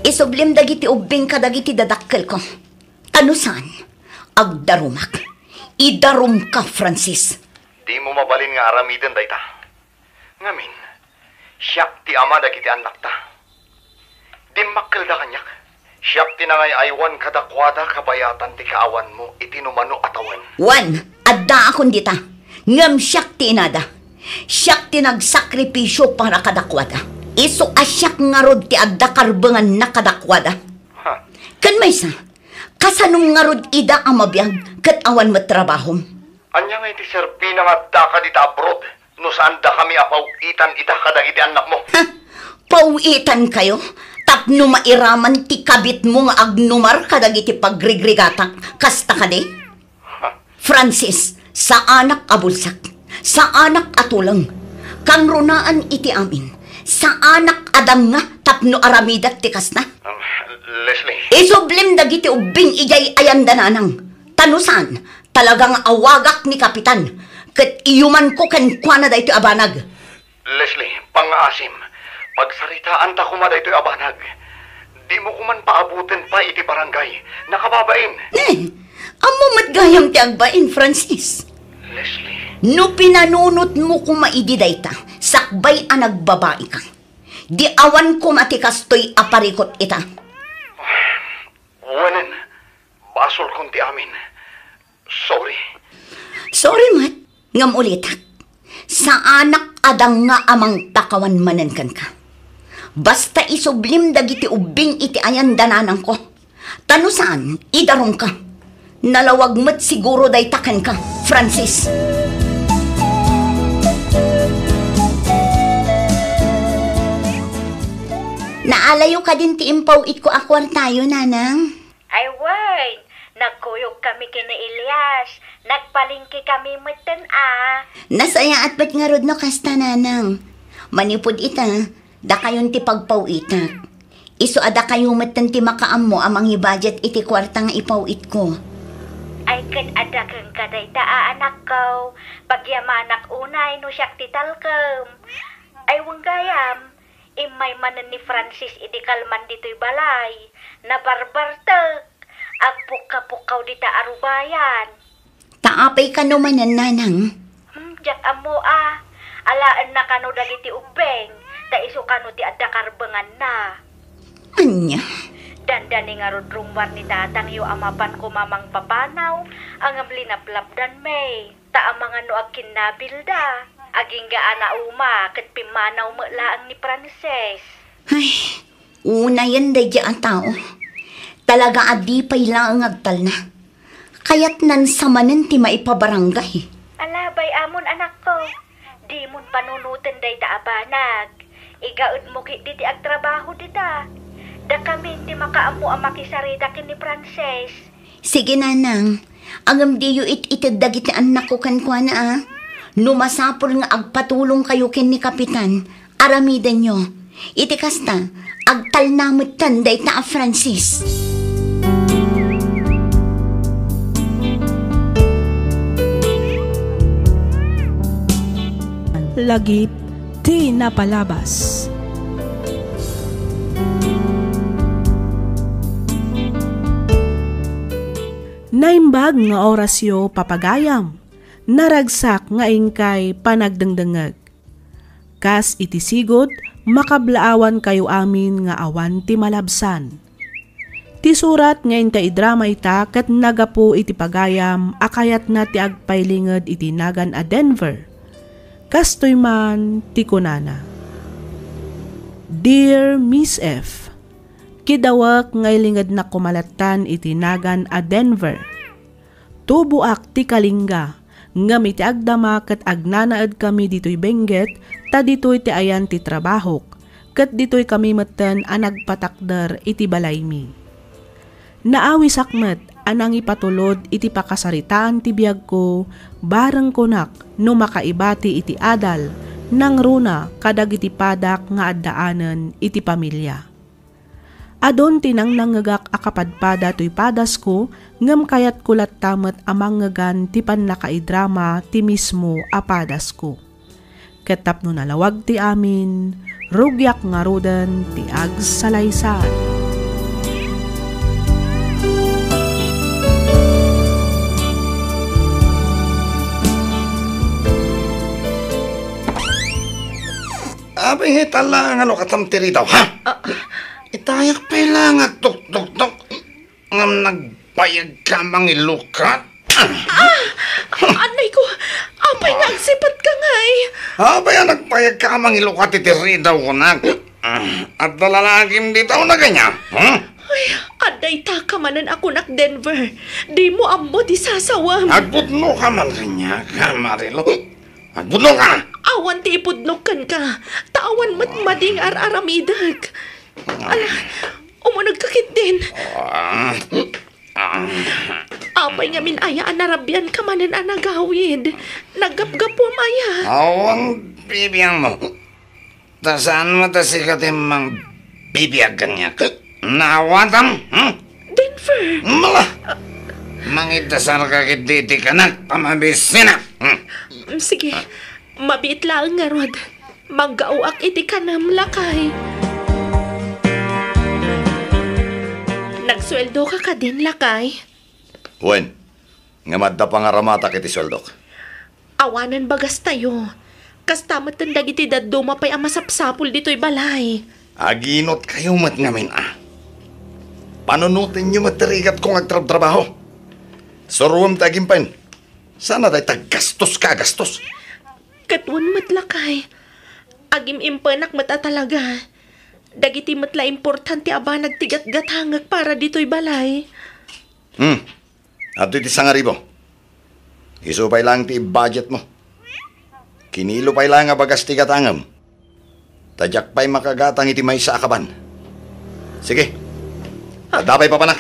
Isublim dagiti ubing kadagiti dadakkel ko. Tanusan, agdarumak. Idarum ka, Francis. Di mo mabalin nga aramiden dayta. Ngamin, siyak ti ama dagiti anak ta. Di makkel da kanyak. Siyak tinangay aywan kadakwada kabayatan ti kaawan mo itinumano atawan. Wan, adda akon dita. Ngam siyak ti inada. Siyak ti nagsakripisyo para kadakwada. Iso asyak nga rod ti adda karbengan na kadakwada. Ha? Kan maysa, kasanong nga rod ida ang mabiyag kat awan matrabahom. Anya nga iti serpina nga da ka dita abroad. No saan da kami apaw itan ita kadagiti anak mo. Ha? Pauitan kayo? Tapno mairaman ti kabit mo nga agnumar kadagiti pagrigrigatak. Kasta ka di? Francis, sa anak abulsak, sa anak atulang, kang runaan iti amin, sa anak adang nga tapno aramidat ti kasna. Leslie. Isublim dagiti ubing ijay ayandananang. Tanusan, talagang awagak ni kapitan. Kat iyuman ko kenkwana da ito abanag. Leslie, pang-asim. Pagsaritaan ta kumada ito'y abanag. Di mo kuman paabutin pa iti barangay. Nakababain. Amo matgayam ti agbain, Francis. Leslie. No pinanunot mo kumaididay ta, sakbay ang nagbabae ka. Di awan ko matikastoy aparikot ita. Wanen, basol kong ti amin. Sorry. Sorry, Mat. Ngam ulitak. Sa anak adang nga amang takawan manenkan ka. Basta isublim dagiti ubing iti ayan dananang ko. Tanusan, idarong ka. Nalawag mo't siguro day takan ka, Francis. Naalayo ka din ti impaw it ko akwar tayo, nanang. Ay, wait. Nagkuyog kami kina Elias. Nagpalingki kami meten Nasaya at ba't nga rod no kasta, nanang. Manipod ita, da kayon ti pagpaw-ita. Iso ada kayo meten ti makaam mo amang i-budget iti kwarta nga ipaw-it ko. Ay, kat ada kang kaday anak ko. Pagyamanak unay no siyak titalkem. Ay, wanggayam. Imay manan ni Francis iti kalman dito'y balay. Nabarbartag. Agpuka-pukaw dita arubayan. Taapay ka naman, nanang. Diyak amo Alaan na kano dagiti ubeng. Da iso kano ti adda karbengan na. Anya? Dandani nga rudrumwar ni tatang yu amapan ko mamang papanaw. Ang amlinaplapdan may. Ta mga no agkin nabilda. Aging gaana uma kat pimanaw mo laang ni Frances. Ay, una yan day ang tao. Talaga adi pa'y lang agtal na. Kaya't nan samanin ti maipabarangay. Alabay amon anak ko. Di mon panunutin day ta abanag. Igaud mo ki diti agtrabaho dita. Da kami ti makaamo ang makisarita kin ni Frances. Sige, nanang. Agam diyo itid dagiti anak ko kankwana Numasapol nga agpatulong kayo kin ni kapitan. Aramidan nyo. Iti kasta, agtal namot tanday ta Francis. Lagip ti napalabas. Naimbag nga orasyo papagayam, naragsak nga ingkay panagdangdangag. Kas iti sigod, makablaawan kayo amin nga awan ti malabsan. Ti surat nga inta idrama ita kat nagapu iti pagayam akayat na ti agpailingad iti nagan a Denver. Kastoy man ti kunana. Dear Miss F, kidawak nga ilingad na kumalatan iti nagan a Denver. Tubuak ti kalingga, ngam iti agdama kat agnanaad kami dito'y bengget, ta dito'y ti ayan ti trabahok, kat dito'y kami matan a nagpatakder iti balaymi. Naawi sakmet, anang ipatulod iti pakasaritaan ti biyag ko, bareng konak no makaibati iti adal, nang runa kadag iti padak nga addaanan iti pamilya. Adon tinang nangagak akapadpada to'y padas ko, ngam kayat kulat tamat amang ngagan ti panakaidrama ti mismo apadas ko. Ketap no nalawag ti amin, rugyak nga rodan ti agsalaysan. Abing hitala nga no katamtiri daw, ha? Itayak pa lang at tuk-tuk-tuk. Ngam nagpayag ka mangilukat. Anay ko, apay nga agsipat ka nga eh. Abay, nagpayag ka mangilukat itiri daw ko na. At dalalagim dito na ganyan. Ay, aday takamanan ako nak Denver. Di mo ambot isasawam. Agputno ka man kanya ka, Marilo. Agputno ka. Awan ti ipudnokan ka. Tawan matmading ar-aramidag. Ala, umunag kakit din. Apay nga minayaan narabyan ka manan anagawid. Nagapgapo maya. Awang bibiyang mo. Tasaan mo tasikat mang bibiyagan niya. Nawatam? Denver. Mala. Mangitasar ka kititi ka na. Pamabisina. Sige, mabiit lang nga Rod. Manggauak iti ka nam lakay. Nagsweldo ka din lakay. Wen, nga madda pa nga ramata kiti sweldok. Awanan bagas tayo. Kastamat ang dagiti daddo mapay ang masapsapul dito'y balay. Aginot kayo mat ngamin Panunutin nyo matirigat kong agtrabaho. Suruam tagimpan. Sana day taggastos ka gastos. Katwan matlakay. Agim impanak mata talaga. Dagiti matla importante aba nagtigat-gatangag para dito'y balay. At iti sangaribo. Isupay lang ti budget mo. Kinilo pa'y lang nga bagas ti gatangam. Tadyak pa'y makagatang iti may sa akaban. Sige. Adapay papanak.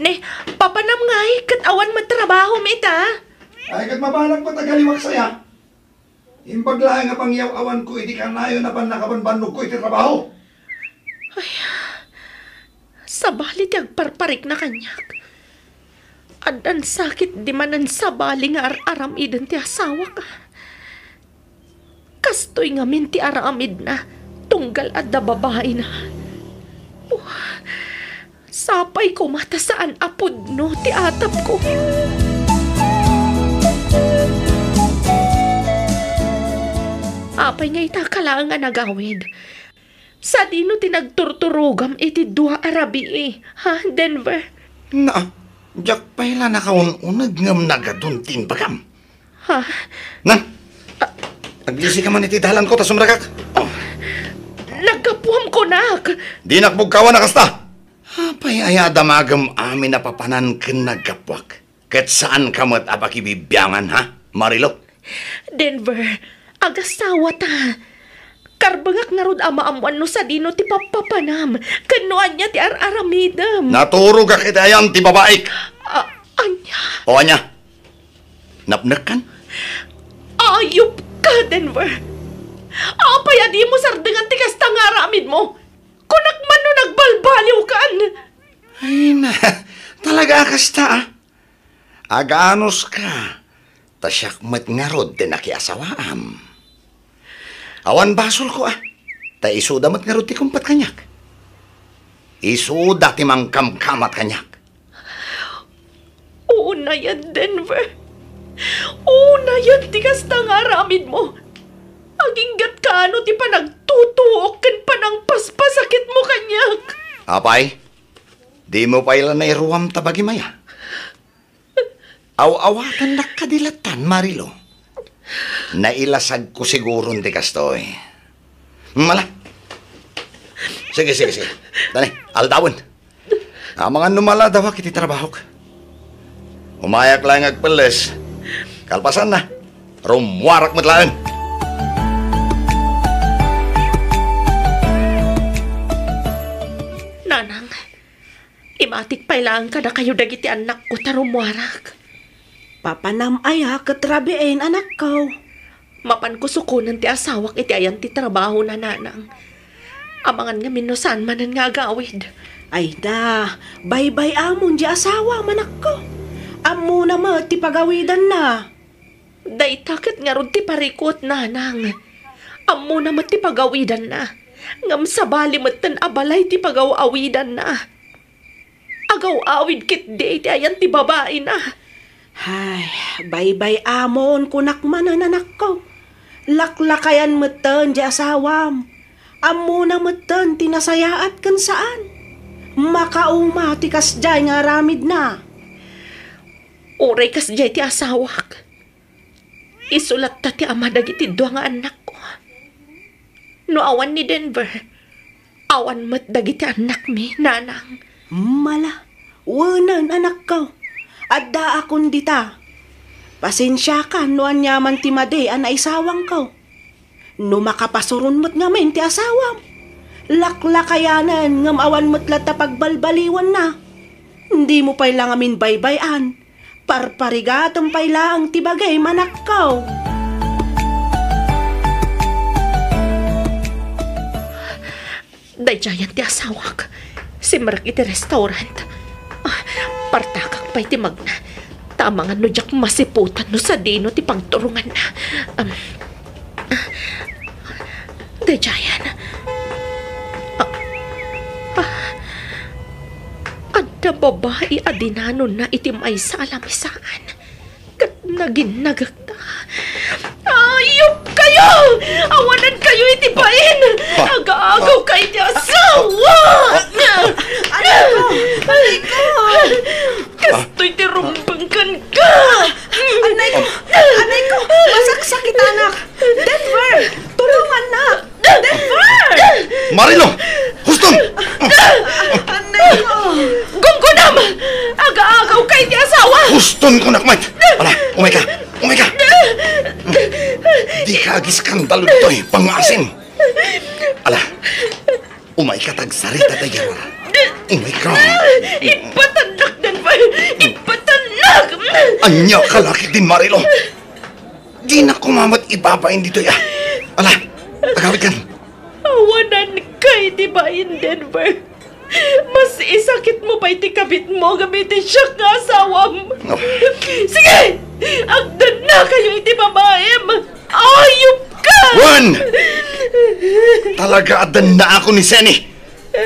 Ne, papanam ngay, katawan matrabaho mita. Ay, kat mabalag patagaliwag saya. Imbagla nga pangyaw-awan ko, iti kanayo na panakabanbanog ko iti trabaho. Sabali ti agparparik na kanyak. Adan sakit di manan sabali nga aram idan ti asawa ka. Kastoy nga min ti aramid na, tunggal at da babae na. Sapay ko mata saan apod no ti atap ko. Apay nga itakalaan nga nagawid. Sa dino tinagturturugam iti dua arabi ha, Denver? Na, jak pala nakaununag ngam nagaduntin bagam. Ha? Na, naglisi ka man iti dalan ko, tas umragak. Nagkapuam ko nak. Di nakbugkawan na kasta. Apay ayadamagam amin na papanan ken nagkapwak. Ket saan kamat apakibibiyangan, ha, Marilo? Denver, agasawa ta. Karbangak nga rod amaamuan no sa dino ti papapanam. Kanuan niya ti ar-aramidam. Naturog ka kitayan ti babaik. Anya? O anya? Napnakan? Ayop ka, Denver. Apay adi mo sardengan ti kasta nga aramid mo. Kunak man no nagbalbaliw kan. Ay na, talaga kasta, Aganos ka. Tasyak mat nga rod ti nakiasawaam. Awan basol ko Ta isuda mat nga rod ti kumpat kanyak. Isuda ti mangkamkamat kanyak. Oo na yan, Denver. Oo na yan ti kasta nga aramid mo. Aginggat ka ano ti panagtutuok kan panang paspasakit mo kanyak. Apay, di mo pa ilan na iruwam tabagi maya. Aw-awatan na kadilatan, Marilo. Nailasag ko siguro di kastoy. Mala. Sige. Dani, aldawin. Mga numala daw kiti trabaho ka. Umayak lang agpalis. Kalpasan na. Rumwarak matlaan. Nanang, imatik pa ilang ka na kayo dagiti anak ko tarumwarak. Papanam aya katrabiin anak ko. Mapan ko sukunan ti asawak iti ayan ti trabaho na nanang. Amangan nga minusan manan nga agawid. Ay da, bye-bye amon di asawa manak ko. Amo na mo ti pagawidan na. Day takit nga ron ti parikot nanang. Amo na ti pagawidan na. Ngam sabali matan abalay ti pagawawidan na. Agaw-awid kit di iti ayan ti babae na. Ay, bye-bye amon kunak man anak ko. Laklakayan matan di asawam. Amo na matan tinasayaat kan saan. Makauma ti kasjay nga ramid na. Uray kasjay ti asawak. Isulat ta ti ama dagiti dua nga anak ko. No awan ni Denver, awan mat dagiti anak mi, nanang. Mala, wanan anak ko. Adda akon dita. Pasensya ka, no anyaman ti made ana isawang ko. No makapasurun mo't nga men ti asawam. Laklakayanan ngam awan mo't lata pagbalbaliwan na. Hindi mo pa'y lang amin baybayan. Parparigatong pa'y lang ti bagay manakaw. Dayjayan ti asawak. Simrak iti restaurant. Partakak pa'y ti magna. Tama nga no jak masiputan no sa dino ti pagturungan na. Dayjayan. Adda babae adinano na itim ay sa alamisaan. Kat naginagagta. Ayop kayo! Awanan kayo itipain! Aga-agaw kayo ti asawa! Anak ko! Kastoy ti rumbangkan ka! Anay ko! Masaksak anak! Denver! Tulungan na! Denver! Marilo! Huston! Anay ko! Gunggunam! Aga-agaw kayo ti asawa! Huston ko nakmat! Ala, umay ka! Umay ka! Di ka agiskandalo dito eh, pangasim! Ala, umay ka tagsarita tayo. Umay ka! Ipatanak, Denver! Ipatanak! Anya kalaki din, Marilo! Di na kumamat ibabain dito ya. Ala, agawit kan. Awanan kay di ba in Denver? Mas isakit mo pa iti kabit mo gamitin siya nga asawam. No. Sige! Agdan na kayo iti babaem! Ayop ka! Juan! Talaga adan na ako ni Seni.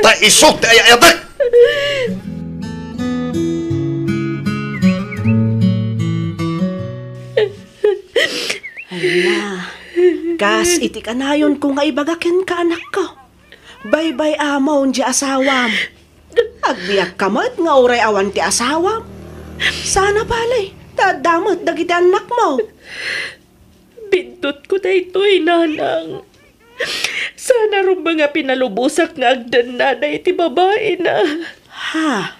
Ta isok ta ayayatak! Hala, kas iti kanayon ko nga ibagakin ka anak ko. Bye-bye amon di asawam. Agbiyak kamot nga oray awan ti asawam. Sana palay, tadamot dagiti anak mo. Bindot ko na ito'y nanang. Sana rin mga pinalubusak nga agdan na iti babae na. Ha?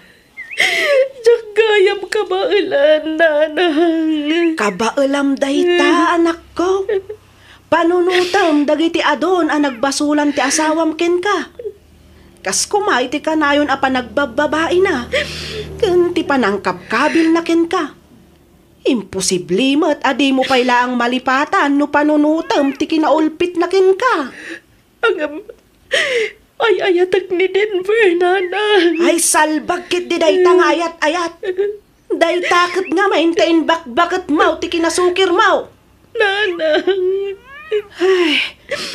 Diyak gayam kabailan, nanang. Kabailam dayta anak ko. Panunutam dagiti adon ang nagbasulan ti asawam ken ka. Kas kumay ti kanayon a panagbababae na. Ken ti panangkapkabil na ken ka. Imposible mat adi mo payla ang malipatan no panunutam ti kinaulpit na ken ka. Angam, ay ayatak ni Denver, nanang. Ay salbag kit di dayta nga ayat-ayat. Daytakit nga maintain bakbakit mau ti kinasukir mau. Nanang. Ay,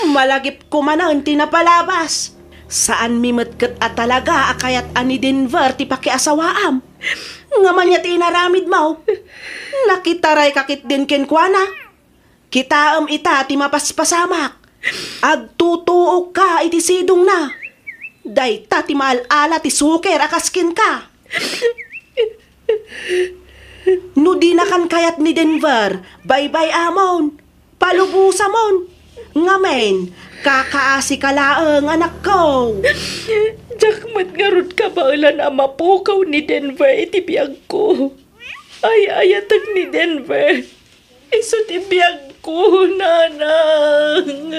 malagip ko man ang tinapalabas. Saan mimetket at talaga akayat ani Denver ti pakiasawaam. Nga man niya tinaramid mo. Nakitaray kakit din kenkwana. Kitaam ita ti mapaspasamak. Agtutuok ka iti sidong na. Dayta ti maalala ti suker akaskin ka. No di na kan kayat ni Denver, bye-bye amon. Palubusa mon. Ngamen, kakaasi ka laang anak ko. Jakmat nga rod kabailan ang mapukaw ni Denver iti biyag ko. Ay ayatag ni Denver. Iso ti biyag ko, nanang.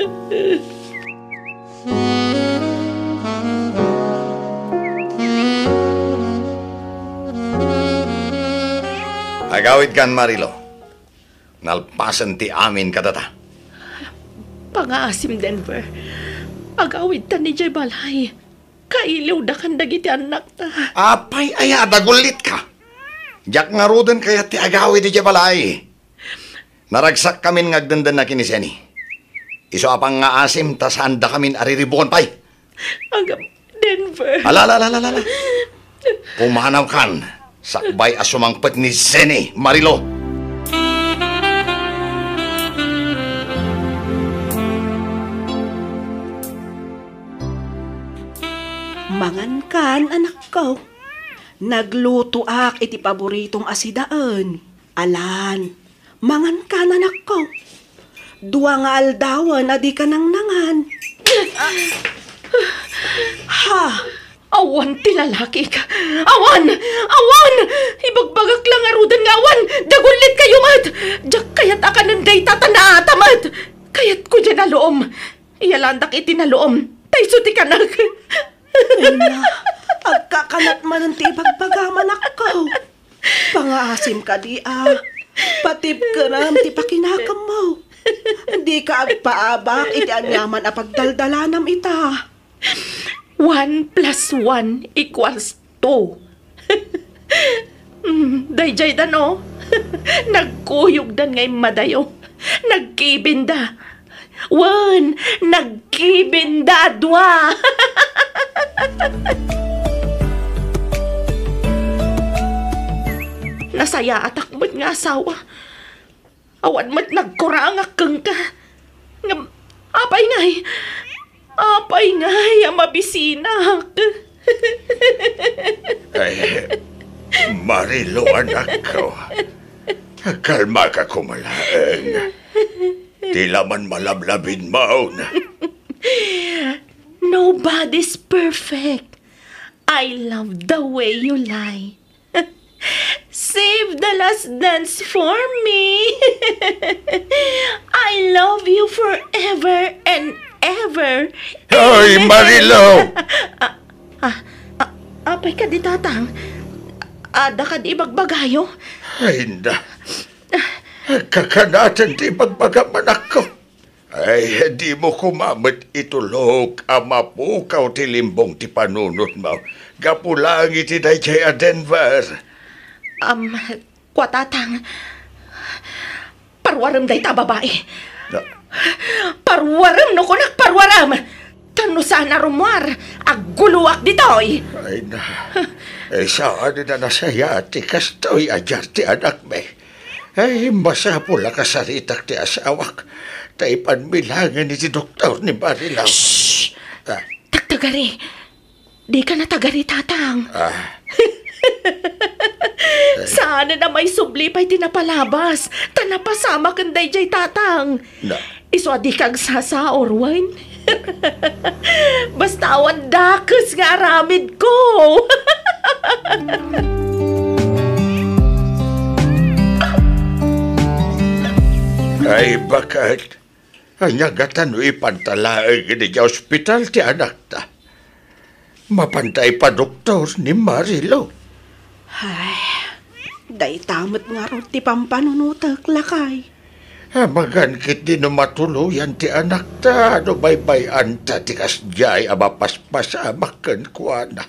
Agawid kan, Marilo. Nalpasan ti amin katata. Pangaasim, Denver. Agawid ta ni Jay Balay. Kailiw da kan dagiti anak ta. Apay aya dagulit ka. Jak nga rodan kaya ti agawid ti balay. Naragsak kamin ngagdandan na kiniseni. Iso apang nga asim ta saan da kamin ariribukon pay. Agam, Denver. Alala. Pumanaw kan. Sakbay asumangpet ni Seni, Marilo. Mangan kan, anak ko. Nagluto ak iti paboritong asidaan. Alan, mangan kan, anak ko. Dua nga aldawan, adi ka nang nangan. Ha! Awan ti lalaki ka. Awan! Awan! Ibagbagak lang arudan nga awan. Dagulit kayo mat. Diyak kayat akananday tatanatamat. Kayat ko dyan aloom. Iyalandak iti naloom. Tayso ti kanak. Ay na, agkakanat man ang tibagbagaman ako. Pangaasim ka di Patib ka na ti pakinakam mo. Di ka agpaabak iti anyaman a pagdaldalanam ita. 1 + 1 = 2. Dayjay dano. Nagkuyog dan ngay madayo. Nagkibinda. 1. Nagkibinda. 2. Nasaya atakbot nga asawa. Awan mat nagkurangak keng ka. Apay ngay, mabisinak. Ay, Marilo, anak ko. Kalma ka kumalaang. Tila man malablabin maun. Nobody's perfect. I love the way you lie. Save the last dance for me. I love you forever and ever. Hoy, Marilo! Apay ka di tatang. Ada ka di bagbagayo. Ay, na. Kakanatan di magbagaman ako. Ay, di mo kumamit itulog ama po kaw ti limbong ti panunot mo. Gapulang iti day kay Denver. Kwa tatang. Parwaram day ta babae. Parwaram no kunak parwaram. Tano sana rumwar. Aguluak ditoy. Ay na. Ay saan na nasaya ti kastoy ajar ti anak me. Ay masapula kasaritak ti asawak. Taipan bilangan ni ti doktor ni Marilaw. Shhh! Tagtagari. Di ka na tagari tatang. Sana na may subli pa'y tinapalabas. Tanapasama kanday jay tatang. Na. Iso adi kag sasaor, wine. Basta awan dakes nga aramid ko. Ay bakit? Anyagatan mo ipantalaang ni ospital ti anak ta. Mapantay pa doktor ni Marilo. Ay, day tamat nga ro ti pampanunutak lakay. Magan kit di no matuluyan ti anak ta. No baybayan ta ti kasjay abapaspas amakan kuana.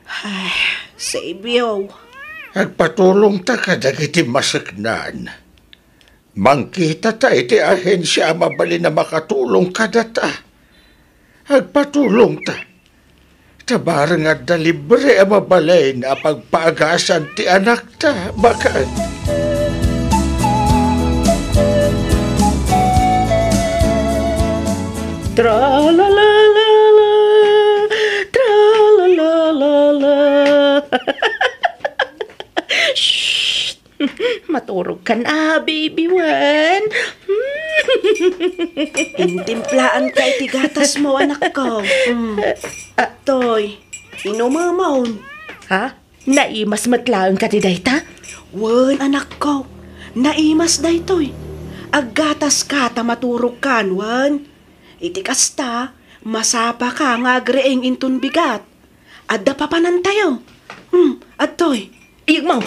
Ay, Sabio. Agpatulong ta kadagiti masaknan. Mangkita ta iti ahensya mabali na makatulong kada ta. Agpatulong ta. Tabarang at na libre ang mabalay na pagpaagasan ti anak ta. Bakit? Tra-la-la-la-la, tra-la-la-la-la. Shh! Maturog ka na, baby one. Intimplaan kay tigatas mo, anak ko. Toy, inumamaon. Ha? Naimas matlaang ka ti dayta? Wan, anak ko. Naimas daytoy. Aggatas ka ta maturog kan, wan. Iti kasta, masapa ka nga agreeng intun bigat. Adda pa panan tayo. Adtoy. Iyag mo.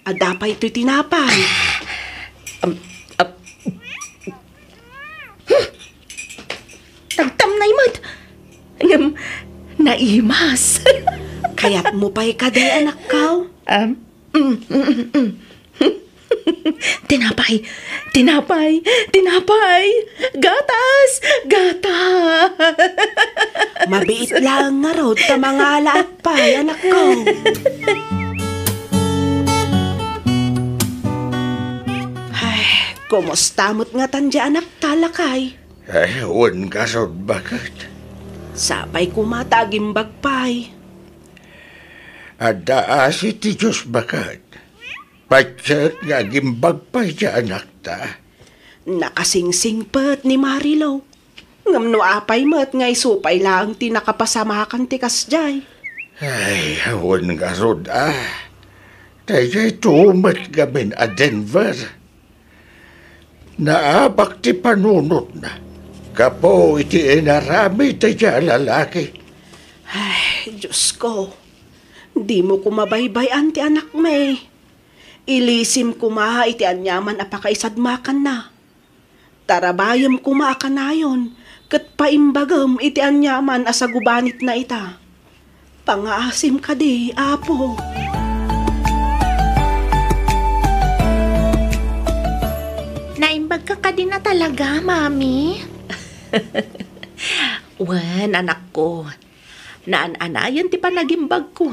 Adda pa ito'y tinapay. Tagtam na imad. Naimas. Kaya't mo pa'y kaday, anak ko. Tinapay, tinapay, tinapay, gatas, gata. Mabiit lang nga raw ta mga alaapay, anak ko. Ay, Kumusta mo't nga tandya anak talakay? Ay, huwag ka rod bakit. Sapay kumatagimbag pay. At daasi ti Diyos bakit. Patsat nga gimbag pa siya anak ta. Nakasingsingpet ni Marilo. Ngam no apay mo't nga isupay lang ti nakapasamakan ti kasjay. Ay, huwag ka rod Tayo tumat gamin a Denver. Naabak ti panunot na. Kapo iti inarami tayo lalaki. Ay, Diyos ko. Di mo kumabaybay ti anak may. Ilisim kumaha iti anyaman apakaisadmakan na. Tarabayam kumaaka na yon. Kat paimbagam iti anyaman asagubanit na ita. Pangaasim ka di, apo. Naimbag ka din na talaga, Mami. Wan, anak ko. Naan-anayan ti panagimbag ko.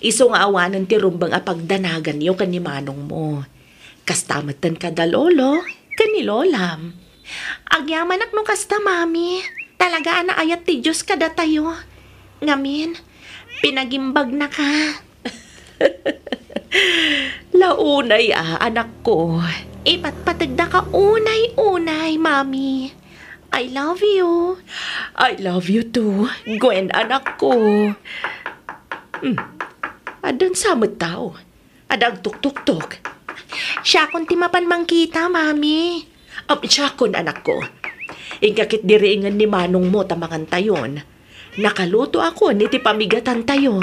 Iso nga awanan ti rumbang apagdanagan yo kan ni manong mo. Kastamatan ka da lolo, kan ni lolam. Agyaman ak no kasta, Mami. Talaga anaayat ti Diyos kada tayo. Ngamin, pinagimbag na ka. Launay anak ko. Ipatpatagda ka unay-unay, Mami. I love you. I love you too, Gwen, anak ko. Adan samot tao. Adang tuk-tuk-tuk. Siya kon ti mapan mangkita, Mami. Siya kon, anak ko. Ingkakit diriingan ni manong mo tamangan tayon. Nakaluto ako ni ti pamigatan tayo.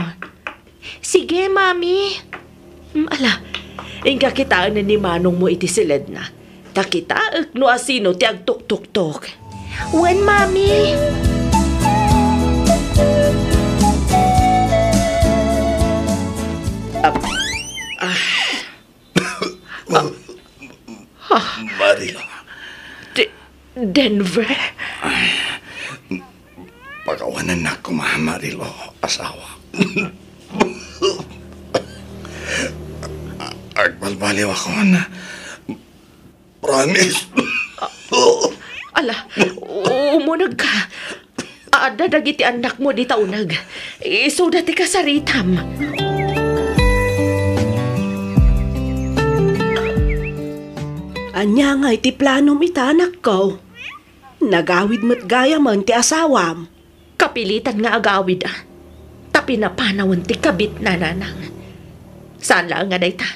Sige, Mami. Ala, ingkakitaan na ni manong mo iti silid na. Takitaak no asino ti agtuk-tuk-tuk. Wen, Mami. Mario. Denver. Pagawanan na ko, Marilo, asawa. Agbalbaliw ako na. Promise. Ala, umunag ka. Dadagiti anak mo di taunag. Iso dati ka sa ritam. Anya nga iti planom ita anak ko. Nagawid mo't gaya man ti asawam. Kapilitan nga agawid Tapi napanawan ti kabit na nanang. Saan lang nga dayta?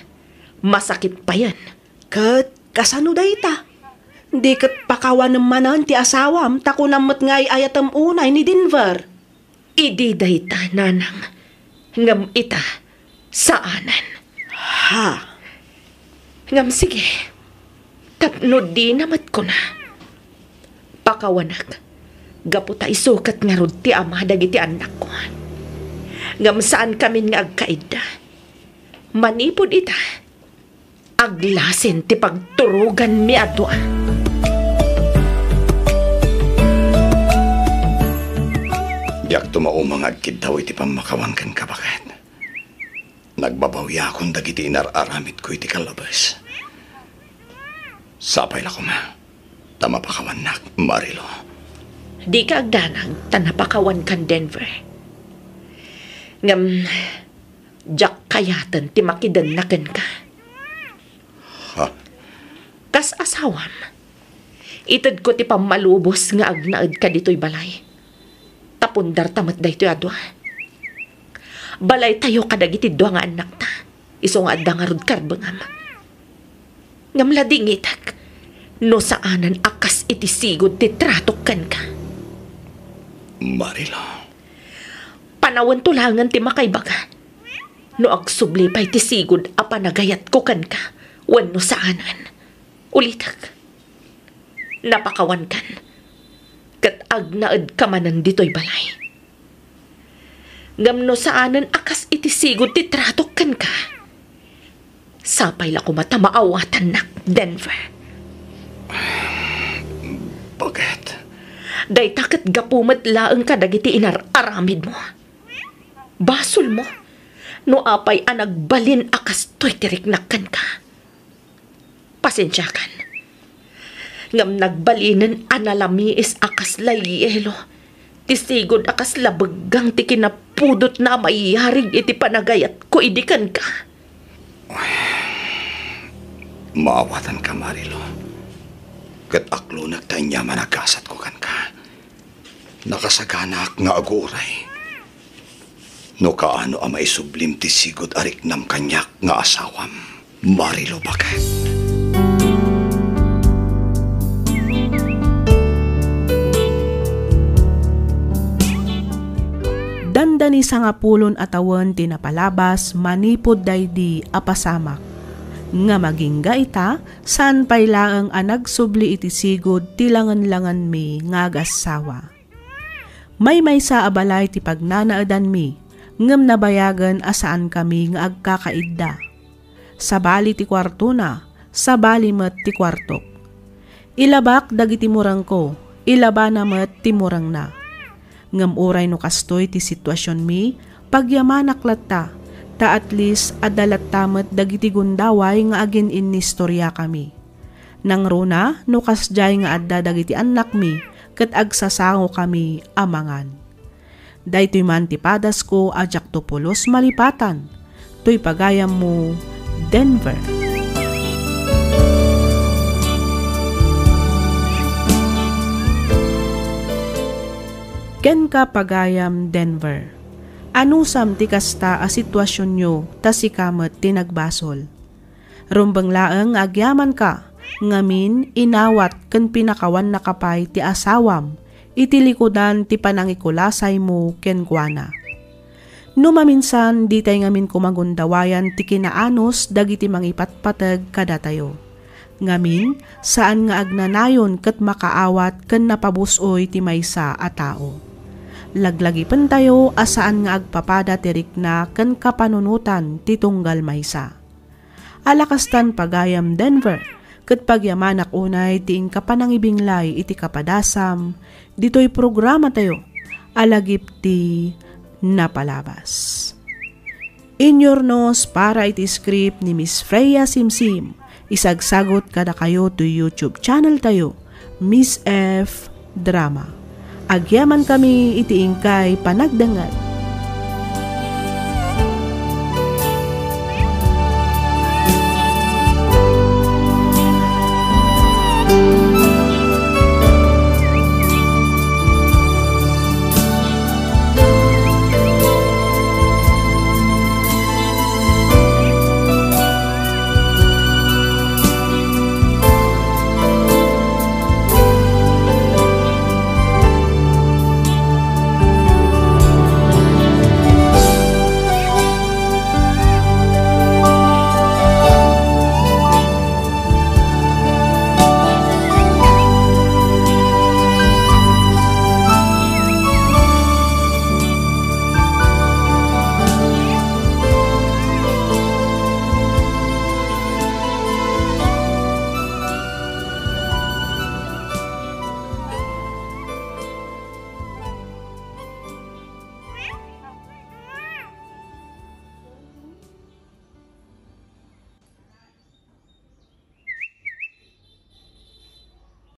Masakit pa yan. Kat kasano dayta? Di kat pakawan manan ti asawam tako namot ngay ayatam unay ni Denver. Idi dayta nanang. Ngam ita saanan. Ha? Ngam sige. Tapno di namat ko na. Pakawanak. Gaputa isukat nga rod ti ama dagiti anak ko. Ngam saan kami nga agkaida. Manipod ita. Aglasin ti pagturugan mi ato. Diyak tumaumang agkid daw iti pamakawan kan kabakat. Nagbabawya akong dagiti inararamit ko iti kalabas. Sapay la ko ma. Tamapakawan na, Marilo. Di ka agdanang tanapakawan kan Denver. Ngam, jak kayatan ti makidanagan ka. Ha? Kas asawam. Itad ko ti pamalubos nga agnaad ka dito'y balay. Tapundar tamat da ito'y adwa. Balay tayo kadagiti dwa nga anak ta. Iso nga adda nga rod karbangam. Ngam lading itak. No saanan akas iti sigod ti tratokan ka. Marilo. Panawan tulangan ti makaibaga. No agsubli pa'y ti sigod a panagayat ko kan ka. Wan no saanan. Ulitak. Napakawan kan. Kat agnaad ka manan dito'y balay. Ngam no saanan akas iti sigod ti tratokan ka. Sapay la ko mata maawatan na, Denver. Bakit? Day takat gapumat laang ka dagiti inararamid mo. Basol mo, no apay anagbalin akas to'y tiriknakan ka. Pasensyakan, ngam nagbalinan analamiis akas layelo. Tisigod akas labaggang ti kinapudot na maiyarig iti panagayat ko idikan ka. Maawatan ka, Marilo. Kat aklo nagtanya managasat ko kan ka. Nakasaganak nga aguray. No kaano amay sublim ti sigod ariknam kanyak nga asawam. Marilo bakit? Dandani sa nga pulon atawan tinapalabas manipod daydi apasamak. Nga magingga ita, saan pailaang anagsubli iti sigod tilangan-langan mi nga gasawa. May sa abalay ti pagnanaadan mi, ngam nabayagan asaan kami nga agkakaidda. Sa bali ti kwarto na, sa bali met ti kwartok. Ilabak dagiti murang ko, ilaba na met ti murang na. Ngam uray no kastoy ti sitwasyon mi, pagyamanak latta, ta at least adalat tamat dagiti gundaway nga agin inistorya kami. Nang runa, no kasjay nga adda dagiti anak mi, ket agsasango kami amangan. Daytoy man ti padas ko ajak Topolos malipatan, toy pagayam mo, Denver. Ken ka pagayam Denver. Anusam ti kasta a sitwasyon nyo ta si kamet tinagbasol. Rumbang laeng agyaman ka, ngamin inawat ken pinakawan na kapay ti asawam, iti likodan ti panangikulasay mo ken kuana. No maminsan di tay ngamin kumagundawayan ti kinaanos dagiti mangipatpateg kadatayo. Ngamin saan nga agnanayon ket makaawat ken napabusoy ti maysa a tao. Laglagipan tayo asaan nga agpapada tirik na ken kapanunutan ti tunggal maysa. Alakastan pagayam Denver, ket pagyamanak unay ti kapanangibinglay iti kapadasam, ditoy programa tayo, alagip ti napalabas. Inyornos para iti script ni Miss Freya Simsim, isagsagot kada kayo to YouTube channel tayo, Miss F Drama. Agyaman kami iti ingkay panagdangan.